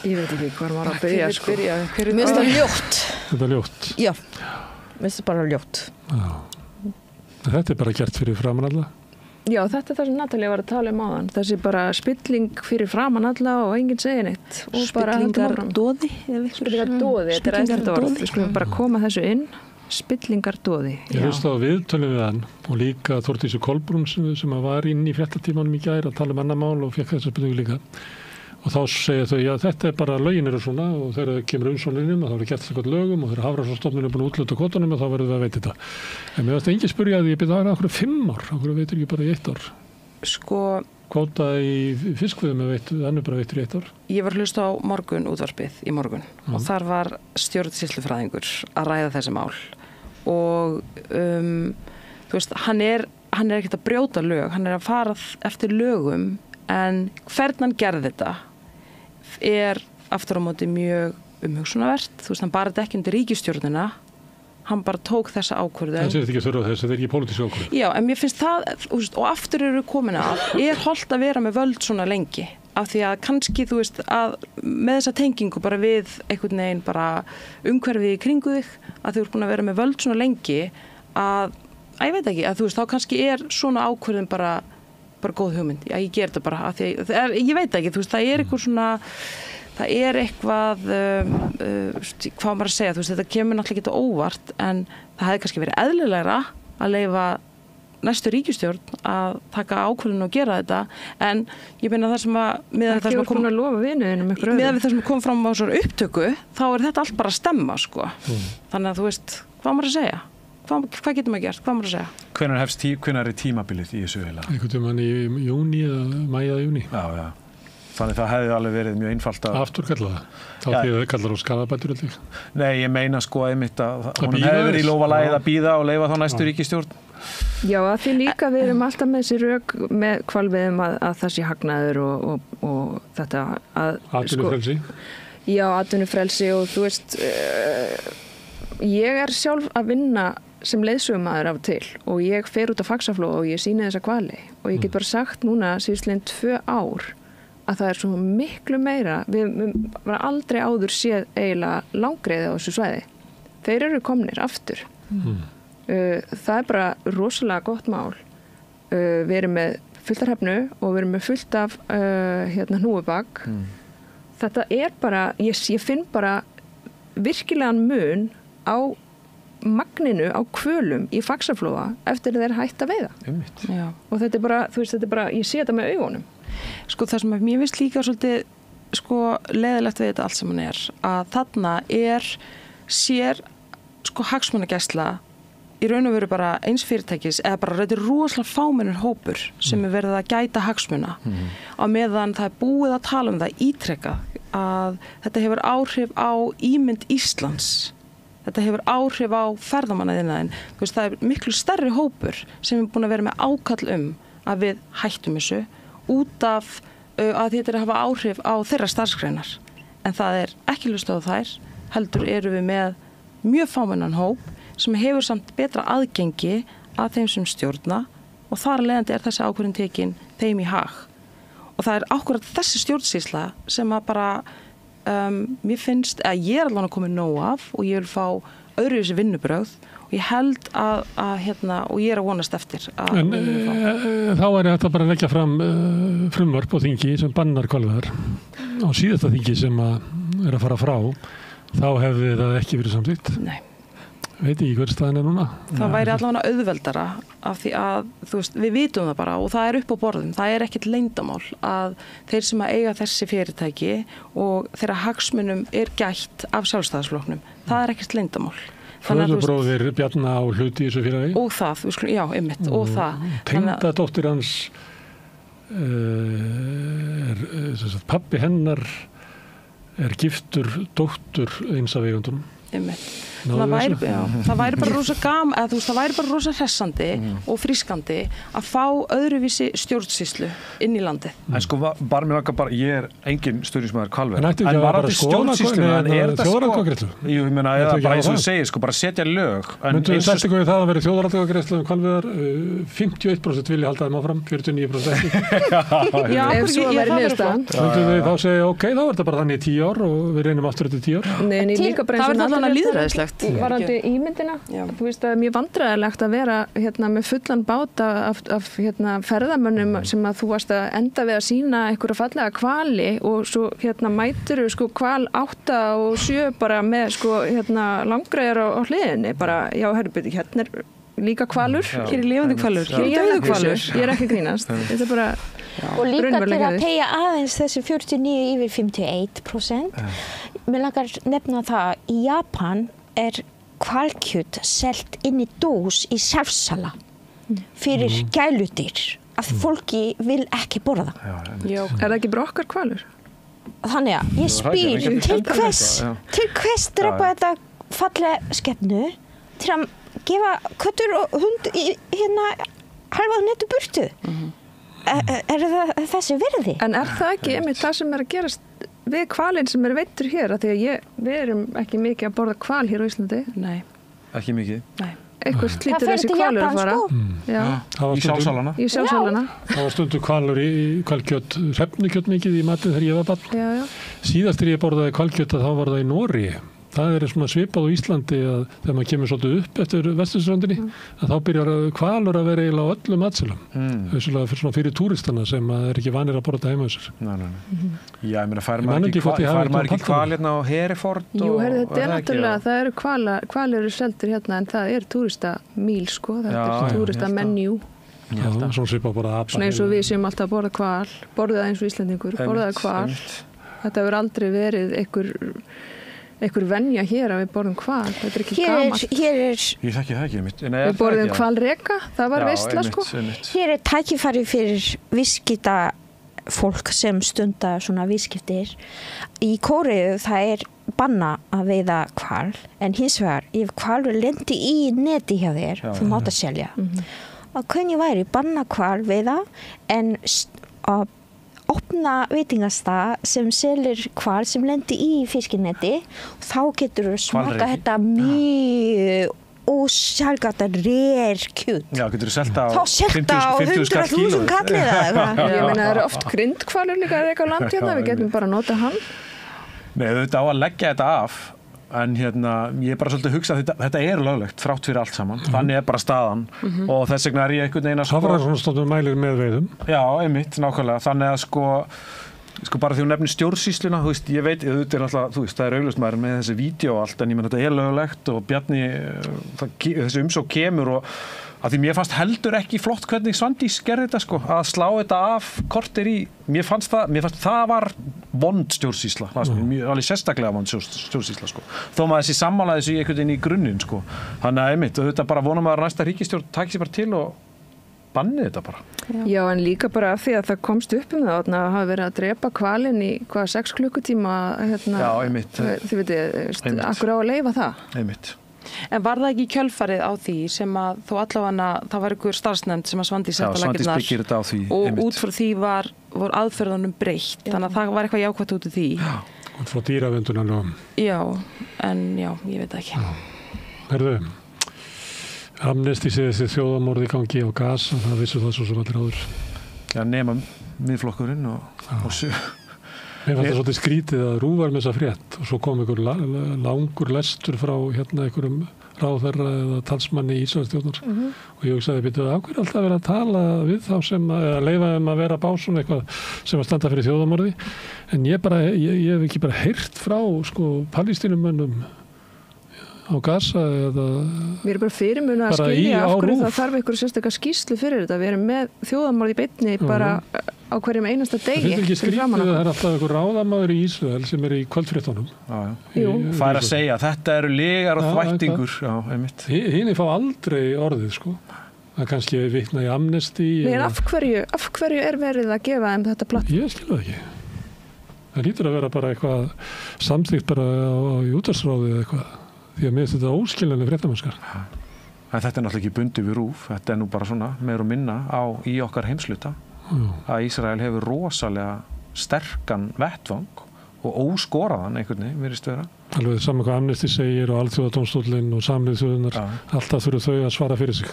Ég veit ekki hvað var að byrja.
Mér finnst það ljótt.
Þetta er ljótt?
Já, mér finnst það bara ljótt.
Þetta er bara gert fyrir framan alla?
Já, þetta er það sem Natalía var að tala áðan. Þessi bara spilling fyrir framan alla og enginn segir neitt.
Spillingardóði?
Spillingardóði, þetta er æðislegt orð. Við skulum bara koma þessu inn. Spillingardóði.
Ég hlusta á viðtölum við hann og líka Þórdísu Kolbrún sem var inn í fréttatímanum í gær að tala annar mál og fekk þessa spillingu líka. Og þá segja þau að þetta bara lögin eru svona og þegar það kemur umsókninum og þá verður gert eitthvað lögum og þegar Hafrannsóknastofnunin er búin að útluta kvótanum og þá verður við að veita þetta. En mér varst engin spyrja að ég byrja það okkur 5 ár, okkur veitur ekki bara í 1 ár. Kvóta í fiskveiðum er bara veitur í 1 ár.
Ég var hlust á Morgun útvarpið í morgun og þar var stjórnsýslufræðingur að ræða þessi mál og þú veist, hann er ekkert að brjóta lög, hann er að fara eftir lögum en hvernig hann gerði þetta aftur á móti mjög umhugsunarvert, þú veist, hann bara þetta ekki undir ríkisstjórnina, hann bara tók þessa ákvörðun.
Það segir ekki þurfa þess, þetta ekki pólitísk ákvörðun.
Já, en mér finnst það, og aftur eru komin að, hollt að vera með völd svona lengi, af því að kannski, þú veist, að með þessa tengingu bara við einhvern veginn bara umhverfið í kringu þig, að þú ert búin að vera með völd svona lengi, að ég veit ekki, að þú veist, þá kannski svona ákvörðun bara góð hugmynd. Já, ég ger þetta bara, af því að ég veit ekki, þú veist, það eitthvað svona, það eitthvað, hvað maður að segja, þú veist, þetta kemur náttúrulega ekki óvart, en það hefði kannski verið eðlilegra að leyfa næstu ríkisstjórn að taka ákvörðun og gera þetta, en ég meina það sem að miðað við það sem kom fram á þessari upptöku, þá þetta allt bara að stemma, sko. Þannig að þú veist, hvað maður að segja? Hvað getur maður gert? Hvað maður að segja?
Hvenær tímabilið í þessu heila?
Einhvern tímann í júní eða maí eða júní.
Já. Þannig það hefði alveg verið mjög einfalt að...
Afturkalla það? Þá því að þau kallar á skaðabætur alltaf?
Nei, ég meina sko einmitt að hún hefði verið í lófalægið að bíða og leyfa þá næstu ríkisstjórn.
Já, að því líka við erum alltaf með þessi rök með hvalveiðum að það sé hagnaður og þetta að...
Atvinnufrelsi?
Já, atvinnufrelsi og þú veist, ég sjálf að vinna sem leiðsögumaður af og til og ég fer út á Faxaflóa og ég sýni þessa hvali og ég get bara sagt núna síðastliðin 2 ár að það svo miklu meira, við bara aldrei áður séð eiginlega langgreiði á þessu svæði. Þeir eru komnir aftur. Það bara rosalega gott mál. Við erum með fulltarhefnu og við erum með fullt af hnúfubak. Þetta bara, ég finn bara virkilegan mun á magninu á hvölum í Faxaflóa eftir þeir hætt að veiða.
Já. Og
þetta bara, þú veist, þetta bara, ég sé þetta með augunum.
Sko það sem mér finnst líka svolítið sko leiðilegt við þetta allt sem hann að þarna sér sko hagsmunagæsla í raun og veru bara eins fyrirtækis eða bara þetta rosalega fámennur hópur sem verið að gæta hagsmuna á meðan það búið að tala um það ítrekað að þetta hefur áhrif á ímynd Íslands. Þetta hefur áhrif á ferðamannaðinaðinn. Þú veist, það miklu stærri hópur sem búin að vera með ákall að við hættum þessu út af að þetta hafa áhrif á þeirra starfsgreinar. En það ekki hlustað á þær, heldur eru við með mjög fámennan hóp sem hefur samt betra aðgengi að þeim sem stjórna og þar leiðandi þessi ákvörðun tekin þeim í hag. Og það akkúrat þessi stjórnsýsla sem að bara mér finnst að ég alveg að koma nóg af og ég vil fá öðruvísi vinnubrögð og ég held að og ég að vonast eftir að
en þá þetta bara að leggja fram frumvarp á þingi sem bannar hvalveiðar á síðasta þingi sem að að fara frá þá hefði það ekki verið samþykkt.
Nei.
Veit ekki hver staðan núna.
Það væri allavega auðveldara af því að þú veist, við vitum það bara og það upp á borðum. Það ekkert leyndamál að þeir sem að eiga þessi fyrirtæki og þeirra hagsmunum gætt af Sjálfstæðisflokknum. Það ekkert leyndamál.
Föðurbróðir Bjarna á hluti í þessu félagi?
Og það, já, einmitt, og það.
Tengdadóttir hans pabbi hennar giftur dóttur eins af eigandunum.
Einmitt. Það væri bara rosa það væri bara rosa hressandi og frískandi að fá öðruvísi stjórnsýslu inn í landi.
En sko, bara mér langar ég engin stuðningsmaður hvalveiða.
En ætti ekki að bara
stjórnsýsluna
þjóðaratkvæðagreiðslu?
Jú, ég meina, eða bara eins og þú segir, sko, bara setja lög.
Myndu við setja ykkur það að vera þjóðaratkvæðagreiðslu hvalveiðar, 51% vilja halda þeim áfram, 49% ekki.
Já, ef svo væri niðurstaðan.
Myndu við þá segja, ok, þá þetta bara þannig í 10 ár og við reynum aftur þetta 10 ár.
Nei, líka bara eins og varandi ímyndina. Þú veist að mjög vandræðilegt að vera með fullan bát af ferðamönnum sem að þú varst að enda við að sýna einhverja fallega hvali og svo mætir sko hval 8 og 7 bara með langgreiðar á hliðinni. Bara, já, herrbyrði, líka hvalur.
Hér lifandi hvalur.
Hér hvalur. Ég ekki grínast. Þetta bara
og líka til að tegja aðeins þessi 49 yfir 51%. Mér langar nefna það, í Japan hvalkjöt selt inn í dós í sjálfsala fyrir gæludýr að fólki vil ekki borða það.
Það ekki bara okkar hvalur?
Þannig að ég spyr til hvers drepa þetta fallega skepnu til að gefa köttur og hund halvað netu burtu. það þessi virði?
En það ekki einmitt það sem að gerast við hvalinn sem veiddur hér? Af því að við erum ekki mikið að borða hval hér á Íslandi.
Nei.
Ekki mikið.
Nei.
Eitthvað slítur þessi hvalur að fara.
Já. Í sjálfsálana.
Í sjálfsálana.
Það var stundu hvalur í hvalkjöt, hrefnukjöt mikið í matinn þegar ég var barn.
Já.
Síðast þegar ég borðaði hvalkjöt þá var það í Noregi. Það svona svipað á Íslandi að þegar maður kemur svolítið upp eftir vesturströndinni að þá byrjar hvalur að vera eiginlega á öllum matselum. Svona fyrir túristana sem ekki vanir að borða heima þessar.
Nei. Já, ég meina, fær maður ekki hval hérna á Hereford?
Jú, þetta er náttúrulega, það eru hvalir eru seldir hérna en það er túristamíl, sko. Það er túristamenjú.
Já, svona svipað bara apa.
Svona eins og við sem alltaf borða hval, borðaði eins og Íslendingur, borðaði hval. Þetta hefur aldrei verið einhver venja hér að við borðum hval, þetta er ekki gamalt.
Ég þekki það ekki mitt.
Við borðum hvalreka, það var veisla, sko.
Hér er tækifæri fyrir viðskipta fólk sem stundar svona viðskiptir. Í Kóreu það er banna að veiða hval, en hins vegar, ef hvalur lendi í neti hjá þér, þú mátt að selja. Og hvernig væri banna hval veiða, en að opna veitingastað sem selir hval sem lendi í fiskinetti og þá getur þú smaka þetta mjög ósjálfgata rérkjöt.
Já, getur þú selta á
100.000 kallið eða eitthvað.
Ég meina, það eru oft grindhvalur líka að reka á land hérna, við getum bara að nota hann.
Nei, þetta á að leggja þetta af, en ég er bara svolítið að hugsa að þetta er löglegt, þrátt fyrir allt saman. Þannig er bara staðan og þess vegna er ég einhvern veginn að
Hafrannsóknastofnun mælir með veiðum.
Já, einmitt, nákvæmlega. Þannig að sko bara því hún nefnir stjórnsýsluna, þú veist, ég veit, það er augljóst maður með þessi vídeo og allt, en ég menn þetta er löglegt og Bjarni, þessi umsókn kemur og að því mér fannst heldur ekki flott hvernig Svandís gerði þetta, sko, að slá þetta af korter í, mér fannst það var vond stjórnsýsla, alveg sérstaklega vond stjórnsýsla, sko. Þó maður þessi sammálaði þessu í einhvern veginn í grunninn, sko. Þannig að einmitt, þetta bara vonum maður að næsta ríkisstjórn taki sér bara til og banni þetta bara.
Já, en líka bara af því að það komst upp það að hafa verið að drepa hvalinn í 6 klukkutíma hérna.
Já, einmitt.
Þið veitir, akkur á að leyfa það?
Einmitt.
En var það ekki kjölfarið á því sem að þó allavega það var einhver starfsnefnd sem að Svandís setta laggirnar.
Já, Svandís byggir þetta á því.
Og út frá því voru aðferðunum breytt, þannig að það var eitthvað jákvætt út af því.
Já, út frá dýravendunarlögum.
Já, en já, ég veit ekki.
Herðu, Amnesty segir þessi þjóðamorð í gangi á gas og það vissu það svo sem allir áður.
Já, nema miðflokkurinn og
Mér fannst það svolítið skrítið að RÚV var með þessa frétt og svo kom einhver langur lestur frá einhverjum ráðherra eða talsmanni í Íslandsstjórnar og ég hugsaði, býttu, af hverju alltaf verið að tala við þá sem að leyfa þeim að vera básun eitthvað sem að standa fyrir þjóðamorði, en ég hef ekki bara heyrt frá Palestínumönnum á Gaza eða
Við erum bara fyrirmuna að skilja af hverju það þarf einhverju sérstaklega skýrslu fyrir þetta. Við erum með þjóðamorð í beinni bara á hverjum einasta degi.
Það finnst ekki skrítið að það er alltaf einhver ráðamaður í Ísrael sem er í kvöldfréttunum.
Fær að segja, þetta eru lygar og þvættingur. Já, einmitt.
Hini fá aldrei orðið, sko. Það kannski vitna í Amnesty.
Nei, en af hverju er verið að gefa þeim þetta platt?
Ég skil það ekki. Það lítur að vera bara eitthvað samþykkt bara í útvarpsráði eða eitthvað. Því að mér finnst þetta óskiljanlega fréttamennskar.
En þetta er náttúrulega ekki bundið við RÚV, þetta er nú bara svona meir og minna í okkar heimsluta að Ísrael hefur rosalega sterkan vettvang og óskoraðan einhvern veginn, virðist vera.
Alveg saman hvað Amnesty segir og Alþjóðadómstóllinn og Sameinuðu þjóðirnar, alltaf þurfa þau að svara fyrir sig.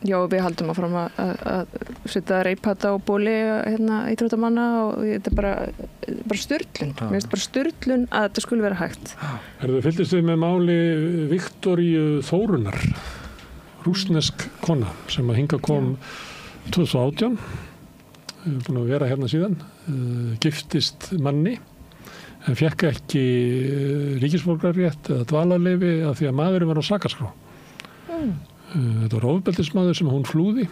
Já, við haldum áfram að setja reipata og bóli íþróttamanna og þetta er bara sturlun. Mér finnst bara sturlun að þetta skulle vera hægt.
Fylgdist við með máli Viktoríu Þórunar, rússnesk kona sem að hingað kom 2018, búin að vera hérna síðan, giftist manni, en fékk ekki ríkisborgararétt eða dvalarleyfi af því að maðurinn var á sakaskrá. Þetta var ofbeldismaður sem hún flúði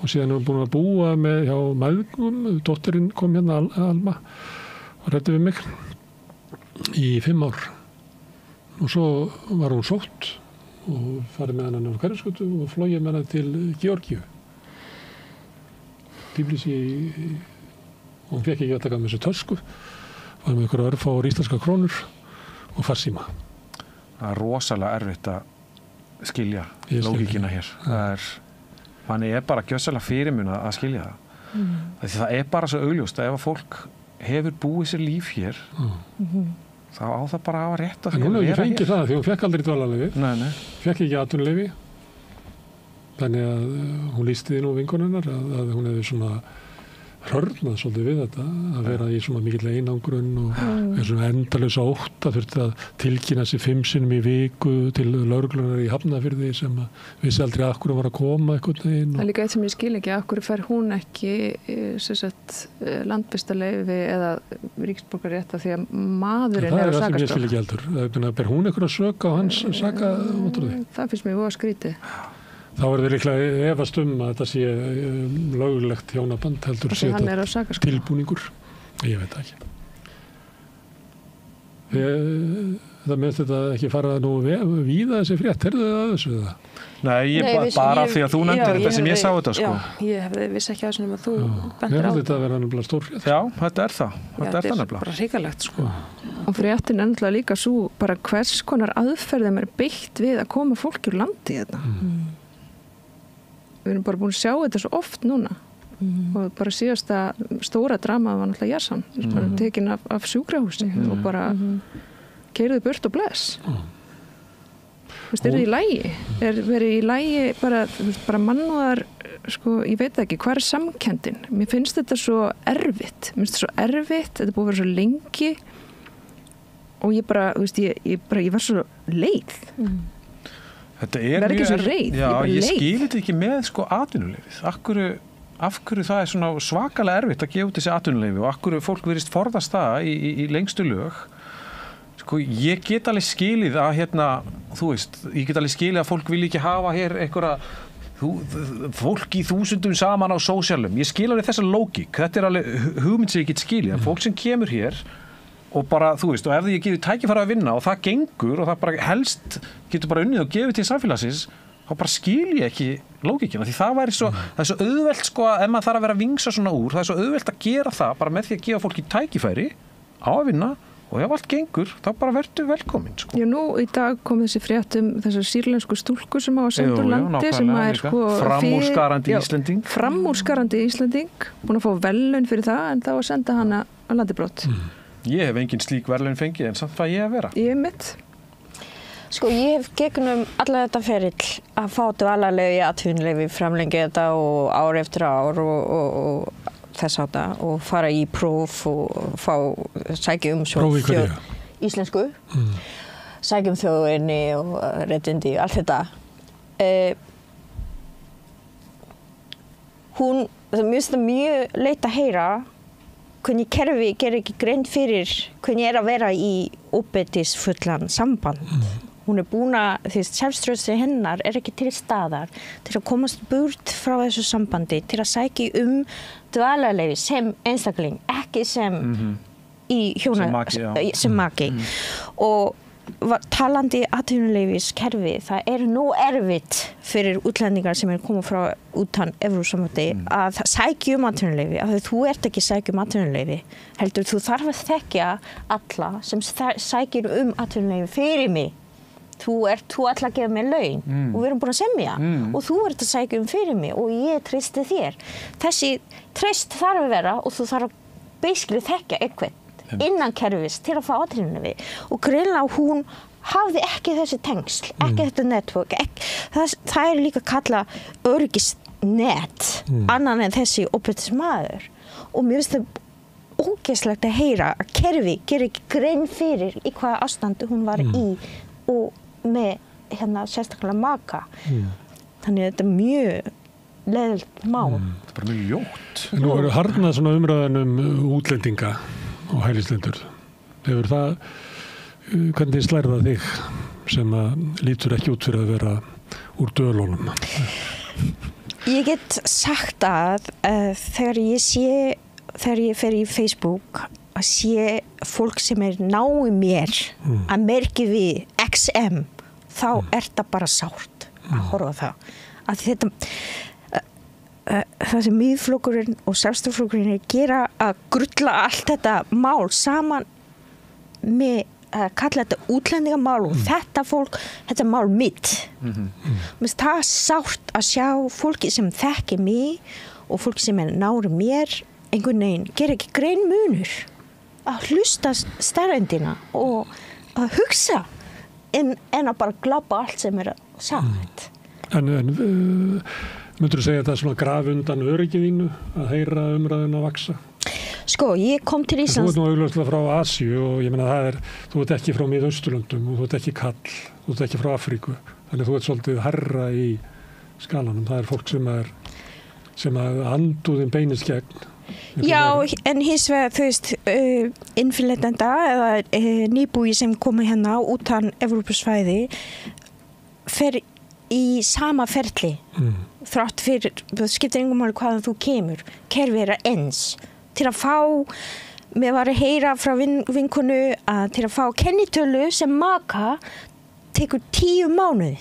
og síðan er hún búin að búa með hjá mæðgum, dóttirinn kom hérna Alma og ræddi við mig í 5 ár og svo var hún sótt og farið með hann á Hverfisgötu og flogið með hann til Georgíu. Bíblísi og hún fekk ekki að taka með þessu tösku, var með ykkur örfáar íslenska krónur og farsíma.
Það er rosalega erfitt að skilja lógíkina hér. Manni er bara gjössalega fyrirmuna að skilja það. Það bara svo augljóst að ef fólk hefur búið sér líf hér þá á það bara að hafa rétt á því
að vera hér. En hún hefur ekki fengið það því hún fekk aldrei dvalarleyfi, fekk ekki atvinnuleyfi, þannig að hún lýsti því nú vinkonunnar að hún hefði svona hörnað svolítið við þetta að vera í svona mikill einangrun og svona endalausa ótta þurfti að tilkynna sig 5 sinnum í viku til lögreglunar í Hafnarfirði sem vissi aldrei að hverju var að koma eitthvað neginn.
Það er líka eitt sem ég skil ekki, að hverju fær hún ekki landvistarleyfi eða ríkisborgararétt af því að maðurinn er á sakaskrá. Það er það sem ég skil ekki heldur. Ber hún einhverja sök á hans sakavottorði? Það finnst mér voða skrítið.
Þá er það líklega efast að þetta sé löglegt hjónaband heldur sé þetta tilbúningur. Ég veit það ekki. Það með þetta ekki fara nú víða þessi frétt, heyrðu þið að þessu það?
Nei, bara því að þú nefndir þetta sem ég sá þetta sko.
Já, ég vissi ekki að þessum að þú
bentir á þetta. Þetta verða nefnilega stór frétt.
Já, þetta er það. Þetta er
bara hrikalegt sko.
Og fréttin er náttúrulega líka svo bara hvers konar aðferðum er beitt við að koma fólki úr landi þetta. Við erum bara búin að sjá þetta svo oft núna og bara síðasta stóra drama var náttúrulega Jarsan bara tekin af sjúkrahúsi og bara keyrði burt og bless. Er það í lagi? Er verið í lagi bara mannúðar, sko, ég veit ekki, hvað er samkenndin? Mér finnst þetta svo erfitt. Mér finnst þetta svo erfitt, þetta búið að vera svo lengi og ég bara, þú veist, ég var svo leið.
Þetta er
mjög reið.
Já, ég skil þetta ekki með sko atvinnuleyfið. Af hverju það er svona svakalega erfitt að gefa út þessi atvinnuleyfi og af hverju fólk virðist forðast það í lengstu lög. Sko, ég get alveg skilið að þú veist, ég get alveg skilið að fólk vil ekki hafa hér einhverja fólk í þúsundum saman á sósíalum. Ég skil alveg þessa lógík. Þetta er alveg hugmynd sem ég get skilið. En fólk sem kemur hér og bara, þú veist, og ef því ég gefið tækifæri að vinna og það gengur og það bara helst getur bara unnið og gefið til samfélagsins, þá bara skil ég ekki lógíkina. Því það væri svo, það er svo auðvelt sko að ef maður þarf að vera að vingsa svona úr, það er svo auðvelt að gera það bara með því að gefa fólki tækifæri á að vinna og ef allt gengur, þá bara verður velkomin sko.
Já, nú í dag kom þessi frétt þessar sýrlensku stúlku sem á að senda úr landi sem er sko
framúrskarandi Íslending.
Framúrskarandi Íslending, búin að fá verðlaun fyrir það en þá að senda hana á landibrott.
Ég hef engin slík verðlaun fengið en samt hvað ég að vera.
Ég mitt.
Sko ég hef gegnum alla þetta ferill að fá dvalarleyfi, atvinnuleyfi, framlengja þetta og ár eftir ár og þess átta og fara í próf og sækja íslensku, sækja þjóðinni og réttindi, allt þetta. Það finnst mjög leitt að heyra hvernig kerfi gerir ekki grein fyrir hvernig er að vera í ofbeldisfullan samband. Hún er búin að, sjálfstrausti hennar er ekki til staðar til að komast burt frá þessu sambandi, til að sækja dvalarleyfi sem einstakling, ekki sem sem maki. Og talandi atvinnuleyfiskerfi, það er nú erfitt fyrir útlendingar sem komið frá utan Evrópusambandi að sækja atvinnuleyfi, af því þú ert ekki sækja atvinnuleyfi, heldur þú þarf að þekkja alla sem sækir atvinnuleyfi fyrir mig. Þú ætla að gefa mér laun og við erum búin að semja og þú ert að sækja fyrir mig og ég treysti þér. Þessi treyst þarf að vera og þú þarf að basically þekkja eitthvað innan kerfis til að fá atvinnuleyfi og greinilega hún hafði ekki þessi tengsl, ekki þetta network, það er líka kallað öryggisnet, annan en þessi ofbeldismaður og mér finnst það ógeðslegt að heyra að kerfi gerir ekki grein fyrir í hvaða ástandi hún var í og með sérstaklega maka. Þannig að þetta er mjög leiðilegt mál.
Þetta er bara mjög ljótt.
Nú eru harðnað svona umræðan útlendinga og hælislendur. Hefur það, hvernig slær það þig sem lítur ekki út fyrir að vera úr dölunum?
Ég get sagt að þegar ég fer í Facebook að sé fólk sem er náið mér að merki við XM, þá er það bara sárt að horfa það. Að þetta það sem Miðflokkurinn og Sjálfstæðisflokkurinn gera að grulla allt þetta mál saman með að kalla þetta útlendingamál og þetta fólk, þetta mál mitt. Það er sárt að sjá fólki sem þekki mig og fólk sem nári mér einhvern veginn ger ekki grein munur að hlusta staðreyndina og að hugsa en að bara glabba allt sem sagt.
En myndirðu segja þetta svona graf undan öryggið þínu að heyra umræðuna vaksa?
Sko, ég kom til Íslands.
Þú ert nú augljóslega frá Asíu og ég meina þú ert ekki frá Miðausturlöndum og þú ert ekki kall, þú ert ekki frá Afríku. Þannig þú ert svolítið hærra í skalanum. Það fólk sem að andúðin beinist gegn.
Já, en hins vegar, þú veist, innflytjenda eða nýbúi sem komu hérna utan Evrópusvæði fer í sama ferli. Þrátt fyrir, það skiptir engum máli hvaðan þú kemur. Kerfið eins. Til að fá, mér var að heyra frá vinkonu að til að fá kennitölu sem maka tekur 10 mánuði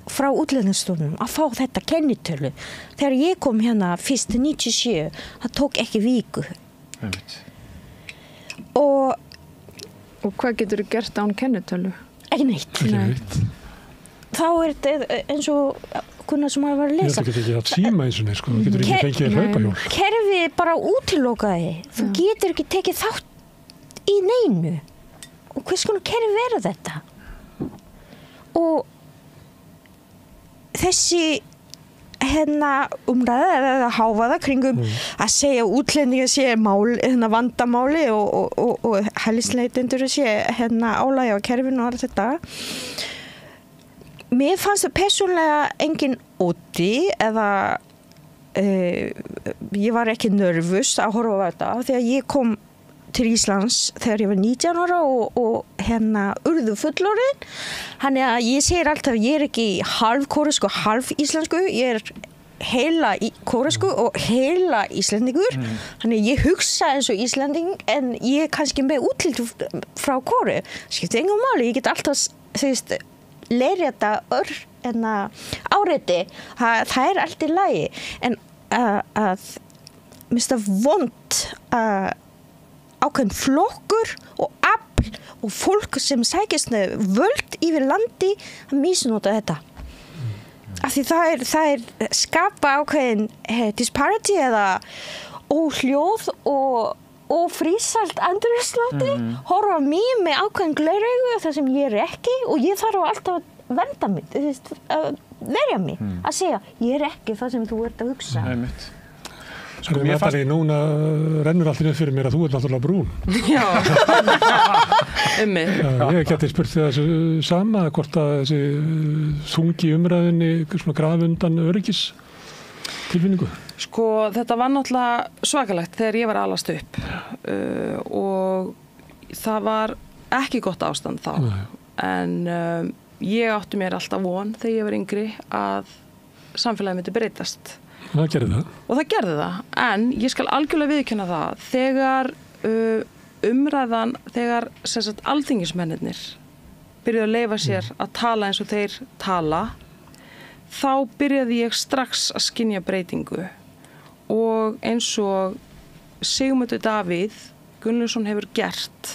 frá útlendingastofnun að fá þetta kennitölu. Þegar ég kom hérna fyrst 97, það tók ekki viku.
Og hvað getur þú gert án kennitölu?
Ekki neitt. Þá þetta eins og kunna sem að vera að lesa.
Þú getur ekki hatt síma eins og neins, þú getur ekki fengið hlaupahjól.
Kerfið bara útilokaði. Þú getur ekki tekið þátt í neinu. Og hvers konar kerfi verður þetta? Og þessi umræða eða hávaða kringum að segja útlendingar sé vandamáli og hælisleitendur sé álagi á kerfinu og allt þetta. Mér fannst það persónlega engin ótti eða ég var ekki nervus að horfa á þetta þegar ég kom til Íslands þegar ég var 19 ára og urðu fullorðin. Þannig að ég segir alltaf ég ekki halv kóresku og halv íslensku, ég heila kóresku og heila íslendingur. Þannig að ég hugsa eins og íslending en ég kannski með útlit frá Kóru. Skiptir engum máli, ég get alltaf læri þetta áreiti, það allt í lagi en að mista vond ákveðin flokkur og afl og fólk sem sækist völd yfir landi að misnota þetta af því það skapa ákveðin disparity eða óhljóð og frísalt andrúmslofti horfa mig með ákveðin gleraugu þar sem ég ekki og ég þarf alltaf að vernda mig, verja mig að segja, ég ekki það sem þú ert að hugsa.
Núna rennur allir upp fyrir mér að þú ert náttúrulega brún.
Já,
Ég geti spurt þig þessu sama, hvort að þessi þungi umræðinni svona graf undan öryggis tilfinningu.
Sko, þetta var náttúrulega svakalegt þegar ég var að alast upp og það var ekki gott ástand þá. En ég átti mér alltaf von þegar ég var yngri að samfélagið myndi breytast.
Það gerði það.
Og það gerði það. En ég skal algjörlega viðurkenna það þegar umræðan, þegar alþingismennirnir byrjuðu að leyfa sér að tala eins og þeir tala, þá byrjaði ég strax að skynja breytingu. Og eins og Sigmundur Davíð Gunnlaugsson hefur gert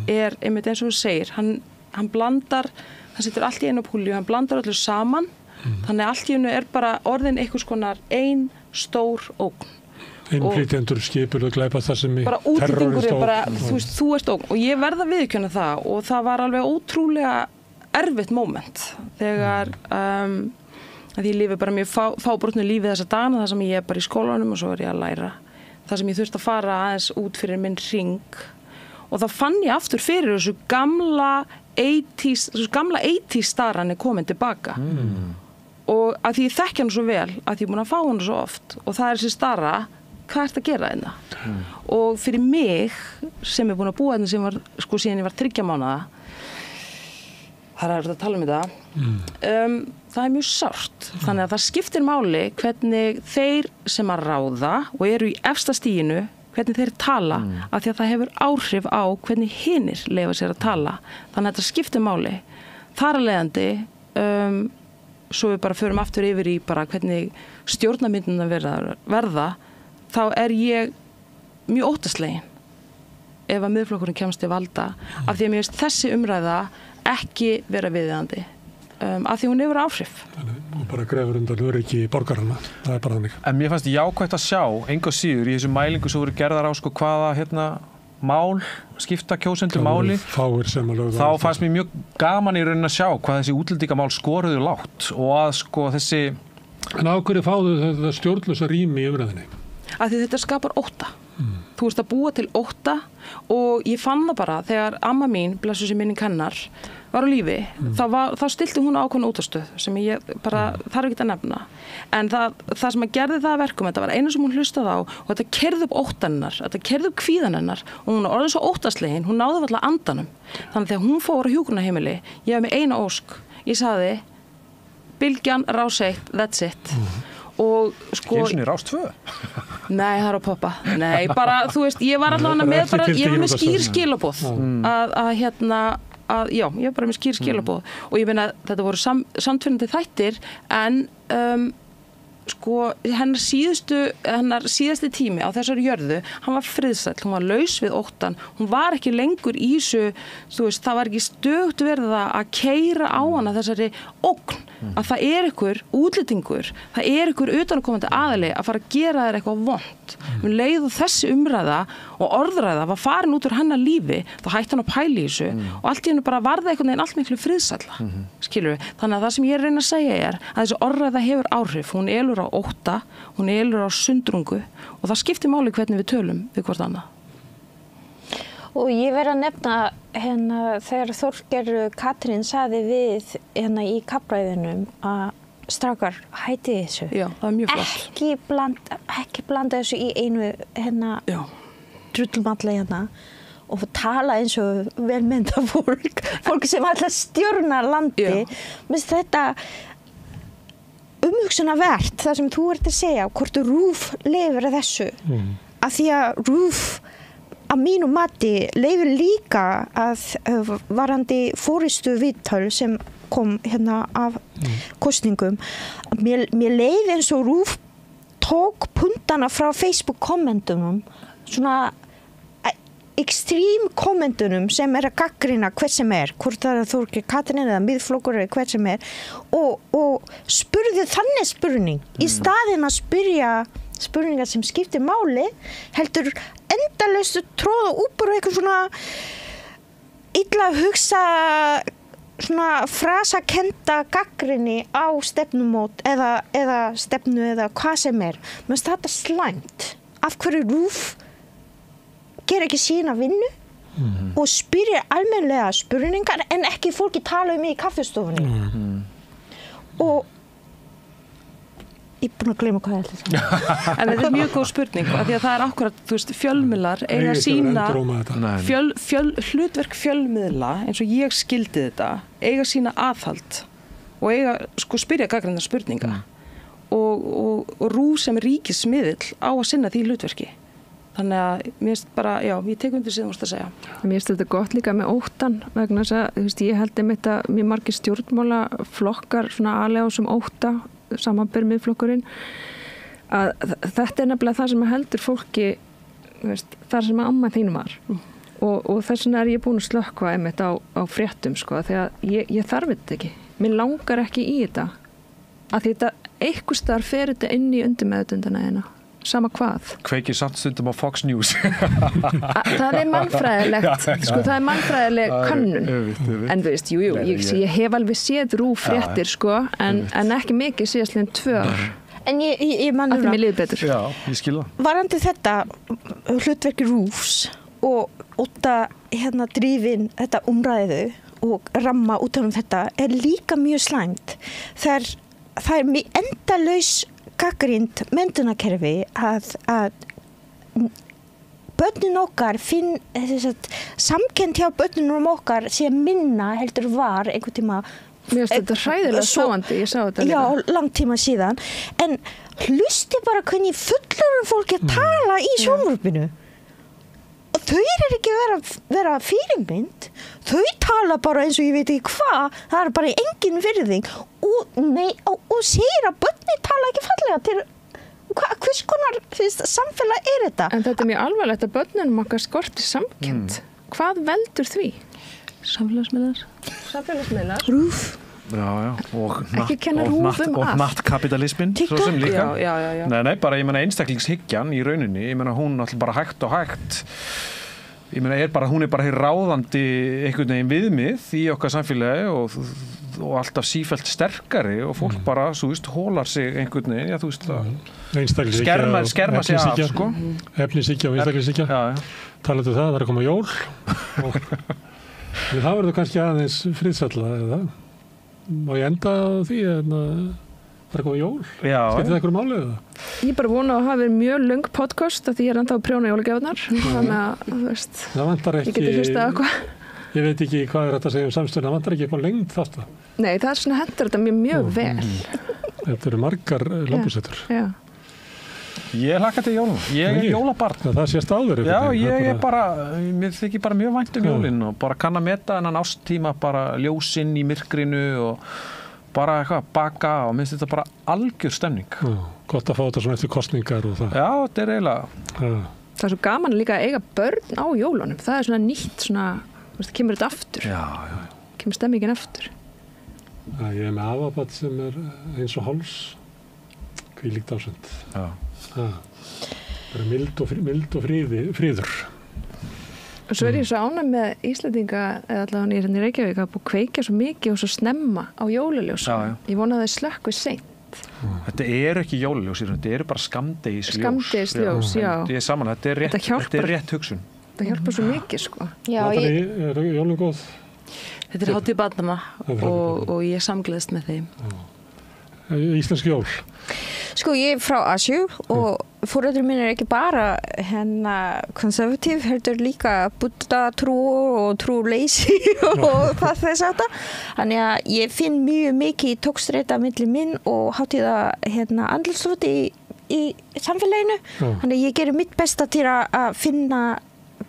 einmitt eins og þú segir, hann blandar, hann setur allt í einu púlju, hann blandar öllu saman, þannig allt í einu bara orðin einhvers konar ein stór ógn.
Innflytjendur, skipulög, glæpastarfsemi,
bara útlendingur bara, þú ert ógn og ég verð að viðurkenna það og það var alveg ótrúlega erfitt moment þegar að ég lifi bara mjög fábrotnu lífi þessa dagana, það sem ég bara í skólanum og svo ég að læra, það sem ég þurfti að fara aðeins út fyrir minn hring og þá fann ég aftur fyrir þessu gamla 80s staran komin tilbaka og að því ég þekki hann svo vel að því ég er búin að fá hann svo oft og það þessi stara, hvað ert að gera þetta? Og fyrir mig sem er búin að búa þetta sem var síðan ég var 3 mánaða, það er að tala um þetta, það er mjög sárt. Þannig að það skiptir máli hvernig þeir sem að ráða og eru í efsta stiginu, hvernig þeir tala, af því að það hefur áhrif á hvernig hinir leyfa sér að tala. Þannig að þetta skiptir máli. Þar af leiðandi, svo við bara förum aftur yfir í bara hvernig stjórnarmyndina verða, þá er ég mjög óttaslegin ef að Miðflokkurinn kemst til valda af því að mér finnst þessi umræða ekki vera viðeigandi af því hún hefur áhrif.
Og bara grefur undan öryggi borgarana, það bara þannig.
En mér fannst jákvætt að sjá, engu að síður, í þessu mælingu sem voru gerðar á sko hvaða mál, skipta kjósendur máli.
Fáir sem að lögða.
Þá fannst mér mjög gaman í rauninni að sjá hvað þessi útlendingamál skoruðu lágt og að sko þessi...
En á hverju fáðu þetta stjórnlausa rými í umræðinni?
Af því þetta skapar ótta. Þú veist að búa til ótta og ég fann það bara þegar amma mín, blessuð sem minning hennar, var á lífi, þá stilti hún ákveðna útastöð sem ég bara þarf ekki að nefna. En það sem að gerði það að verkum, þetta var einu sem hún hlustaði á og þetta keyrði upp óttan hennar, þetta keyrði upp kvíðan hennar og hún var orðin svo óttaslegin, hún náði alltaf andanum. Þannig þegar hún fór á hjúkrunarheimili, ég hef með eina ósk, ég sagði, Bylgjan, Rás 1, that's it. Og sko...
Eins og Rás 2?
Nei, það er að poppa. Nei, bara, þú veist, ég var allavega með bara, ég var með skýr skilaboð já, ég var bara með skýr skilaboð og ég meina þetta voru samtvinnandi þættir en sko hennar síðasti tími á þessari jörðu, hann var friðsæll, hún var laus við óttan, hún var ekki lengur í þessu, þú veist, það var ekki stöðugt verið að keyra á hana þessari ógn, að það er ykkur útlendingur, það er ykkur utanakomandi aðili að fara að gera þér eitthvað vont. Leið og þessi umræða og orðræða var farin út úr hennar lífi, þá hætti hann að pæla í þessu og allt í hennu bara varði einhvern veginn allt miklu friðsælla, skilur við. Þannig að það sem ég reyna að segja er að þessi orðræða hefur áhrif, hún elur á ótta, hún elur á sundrungu og það skiptir máli hvernig við tölum við hvort annað.
Og ég verð að nefna þegar Þorgerður Katrín sagði við í kappræðunum að strákar hætti þessu.
Já, það er mjög flott.
Ekki blanda þessu í einu drullmalla og tala eins og velmennta fólk sem ætla að stjórna landi. Mér þetta umhugsunarvert, það sem þú ert að segja, hvort RÚV leyfir þessu. Af því að RÚV að mínu mati leyfir líka að varandi forystu viðtal sem kom af kosningum. Mér leið eins og RÚV tók puntana frá Facebook kommentunum, svona ekstrím kommentunum sem að gagnrýna hver sem hvort það Þorgerður Katrín eða Miðflokkur eða hver sem og spurði þannig spurning í staðinn að spyrja spurningar sem skiptir máli, heldur endalaust tróða út úr eitthvað svona illa hugsa svona frasakennda gagnrýni á stefnumót eða stefnu eða hvað sem Mér finnst þetta slæmt. Af hverju RÚV ger ekki sína vinnu og spyrir almennilega spurningar en ekki fólki tala í kaffistofunni. Og ég er búin að gleyma hvað þetta
En þetta er mjög góð spurning af því að það er akkurat, þú veist, fjölmiðlar eiga sína hlutverk fjölmiðla eins og ég skildi þetta eiga sína aðhald og eiga sko spyrja gagnrýna spurninga og RÚV sem ríkismiðill á að sinna því hlutverki. Þannig að mér finnst bara, já, ég tek undir sem þú varst að segja.
Mér finnst þetta gott líka með óttan vegna þess að, þú veist, ég held einmitt að mjög margir stjórnmálaflokkar svona aðlega á sem ótta samanber Miðflokkurinn að þetta nefnilega það sem heldur fólki veist, það sem amma þín var og þess vegna ég búin að slökkva einmitt á fréttum sko því að ég þarf þetta ekki mér langar ekki í þetta að þetta einhvers staðar fer þetta inn í undirmeðvitundina þína sama hvað.
Kveikir samt stundum á Fox News.
Það er mannfræðilegt, sko það er mannfræðileg könnun. En þú veist, ég hef alveg séð RÚV fréttir sko, en ekki mikið síðastliðin 2 ár.
En ég man
að það mér líður betur.
Já, ég skil það.
Varandi þetta hlutverki RÚVs og ótta drifin þetta umræðu og ramma út þetta líka mjög slæmt. Það er mjög endalaus gagnrýnt menntunarkerfi að börnin okkar samkennd hjá börnunum okkar sé minna heldur var einhvern tíma.
Mér finnst þetta hræðilega sjóandi, ég sá þetta líka.
Já, langt tíma síðan. En hlusti bara hvernig fullorðið fólk tala í sjónvarpinu. Og þau ekki vera fyrirmynd. Þau tala bara eins og ég veit ekki hvað. Það er bara engin virðing. Og segir að börni tala ekki fallega til hvers konar samfélag þetta?
En þetta mjög alvarlegt að börnunum okkar skorti samkennd. Hvað veldur því?
Samfélagsmiðlar.
Samfélagsmiðlar.
RÚV.
Ekki kenna rúfum
og nattkapitalismin svo sem líka.
Já.
Nei, bara ég meina einstaklingshyggjan í rauninni, ég meina hún alltaf bara hægt og hægt. Ég meina hún er bara hér ráðandi einhvern veginn viðmið í okkar samfélagi og alltaf sífellt sterkari og fólk bara, þú veist, hólar sig einhvern veginn, þú veist það skerma sig af, sko.
Efnishyggja og einstaklingshyggja. Talaðu það er að koma jól og það verður kannski aðeins friðsælla eða má ég enda á því það er að koma jól. Skiptir það einhverju máli eða?
Ég bara vona að hafa mjög löng podcast af því ég er enda á prjóna jólagjafirnar þannig að, þú veist,
það vantar ekki,
ég geti hlustað eitthvað.
Ég veit ekki hvað er þetta að segja samstöðuna, það vantar ekki eitthvað lengd þátt. Nei,
það er svona hendur þetta mjög vel.
Þetta eru margar lambusettur.
Já.
Ég hlakka til jólum. Ég er jólabarn.
Það sést áður.
Já, ég er bara, mér þykir bara mjög vænt jólin og bara kann að meta þennan ástíma, bara ljósinn í myrkrinu og bara eitthvað baka og minnst þetta bara algjör stemning.
Gott að fá þetta svona eftir kosningar og það.
Já, þetta er eiginlega.
Það er svo gaman líka að eiga börn á jólunum. Það er svona nýtt, svona, þú veist, kemur þetta aftur.
Já.
Kemur stemmingin aftur.
Ég er með afabat sem er eins og háls. Hvílíkt ásend.
Já.
Það er mild og fríður.
Og svo er ég svo ánægð með Íslendinga, eða allavega ég er hérna í Reykjavík, að búið kveikja svo mikið og svo snemma á jólaljósum.
Já.
Ég vona að það slökkvi seint.
Þetta eru ekki jólaljósir, þetta eru bara skammdegisljós.
Skammdegisljós, já.
Ég er saman, þetta er rétt hugsun.
Þetta hjálpar svo mikið, sko.
Er jólun góð?
Þetta er hátíð barnanna og ég samgleðst með þeim.
Íslensk jól?
Sko, ég er frá Asju og foreldrar mínir er ekki bara konservatív, heldur líka buddha-trú og trúleysi og það þess að það. Þannig að ég finn mjög mikið tókstreita milli minn og hátíða andlitsloft í samfélaginu. Þannig að ég gerir mitt besta til að finna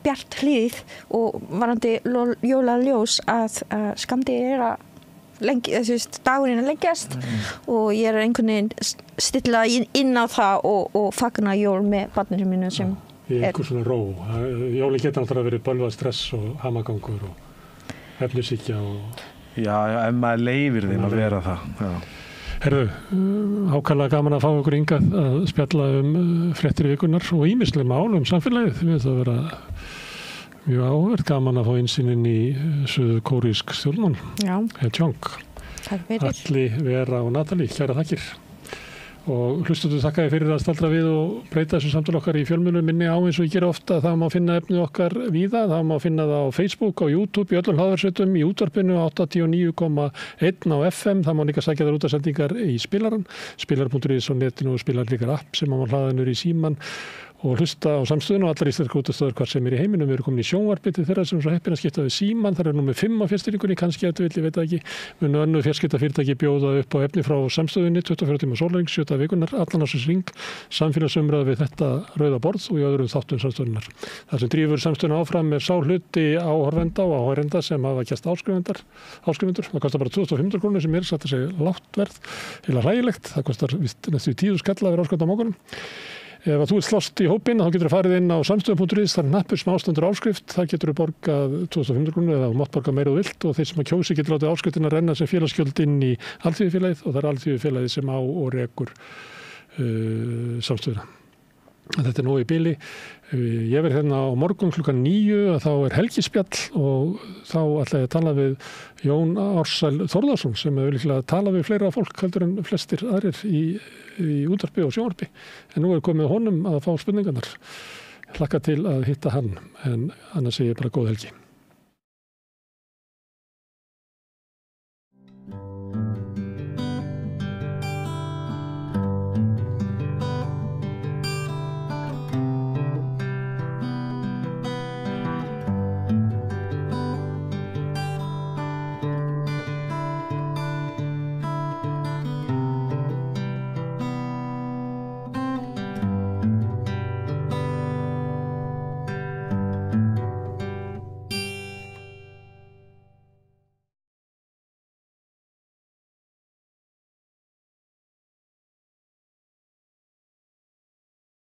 bjart hlið og varandi jólaljós að skammdegi er að dagurinn að lengjast og ég er einhvern veginn stilla inn á það og fagna jól með barninu mínu sem
í einhver svona ró. Jóli geta náttúrulega verið bölvað stress og hamagangur og efnishyggja og...
Já, ef maður leyfir þeim að vera það. Já.
Herðu, ákaflega gaman að fá ykkur hingað að spjalla fréttir vikunar og ýmisleg mál samfélagið. Við það vera mjög áhverð gaman að fá innsýnin í suður-kórísk stjórnmál.
Já.
Tjong.
Takk fyrir.
Alli, Vera og Natalie, kæra þakkir. Og hlustuðu þakka fyrir að staldra við og breyta þessu samtal okkar í fjölmiðlum minni á eins og ég gera ofta. Það má finna efnið okkar víða, það má finna það á Facebook, á YouTube, í öllum hlaðvarpsveitum, í útvarpinu 89,1 á FM. Það má líka sækja þar útasendingar í spilaran, spilar.is og netinu og spilar líka app sem má hlaðanur í síman og hlusta á samstöðun og allar íslenskar útastöður hvar sem er í heiminum. Við erum komin í sjónvarpi til þeirra sem svo heppin að skipta við síman. Það er númer 5 á fjarstýringunni, kannski ef þú vill, ég veit það ekki. Munu önnur fjarskiptafyrirtæki bjóða upp á efni frá samstöðunni 24 tíma sólarhrings, 7 vikunar, allan ársins hring, samfélagsumræða við þetta rauða borð og í öðrum þáttum samstöðunar. Það sem drífur samstöðuna áfram er sá hluti áhorfenda og áheyrenda sem hafa gert áskrifendur. Það kostar bara 2.500 krónur sem er satt að segja lágt verð, eða hlægilegt. Það kostar næstu 10 skall að vera áskrift á morgunum. Ef þú ert slást í hópinn, þá getur þú farið inn á samstöðun.is, það er hnappur sem ástendur áskrift, það getur þú borgað 2.500 krónur eða mátt borga meira og vilt og þeir sem að kjósi getur látið áskriftina renna sem félagsgjöld inn í Alþýðufélagið og það er Alþýðufélagið sem á og rekur samstöðuna. Þetta er nóg í bili. Ég verð hérna á morgun klukkan 9 þá er helgispjall og þá ætla ég að tala við Jón Ársæl Þórðarsson sem er líklega að tala við fleira fólk heldur en flestir aðrir í útvarpi og sjónvarpi. En nú er komið honum að fá spurningarnar. Ég hlakka til að hitta hann en annars segi ég bara góð helgi.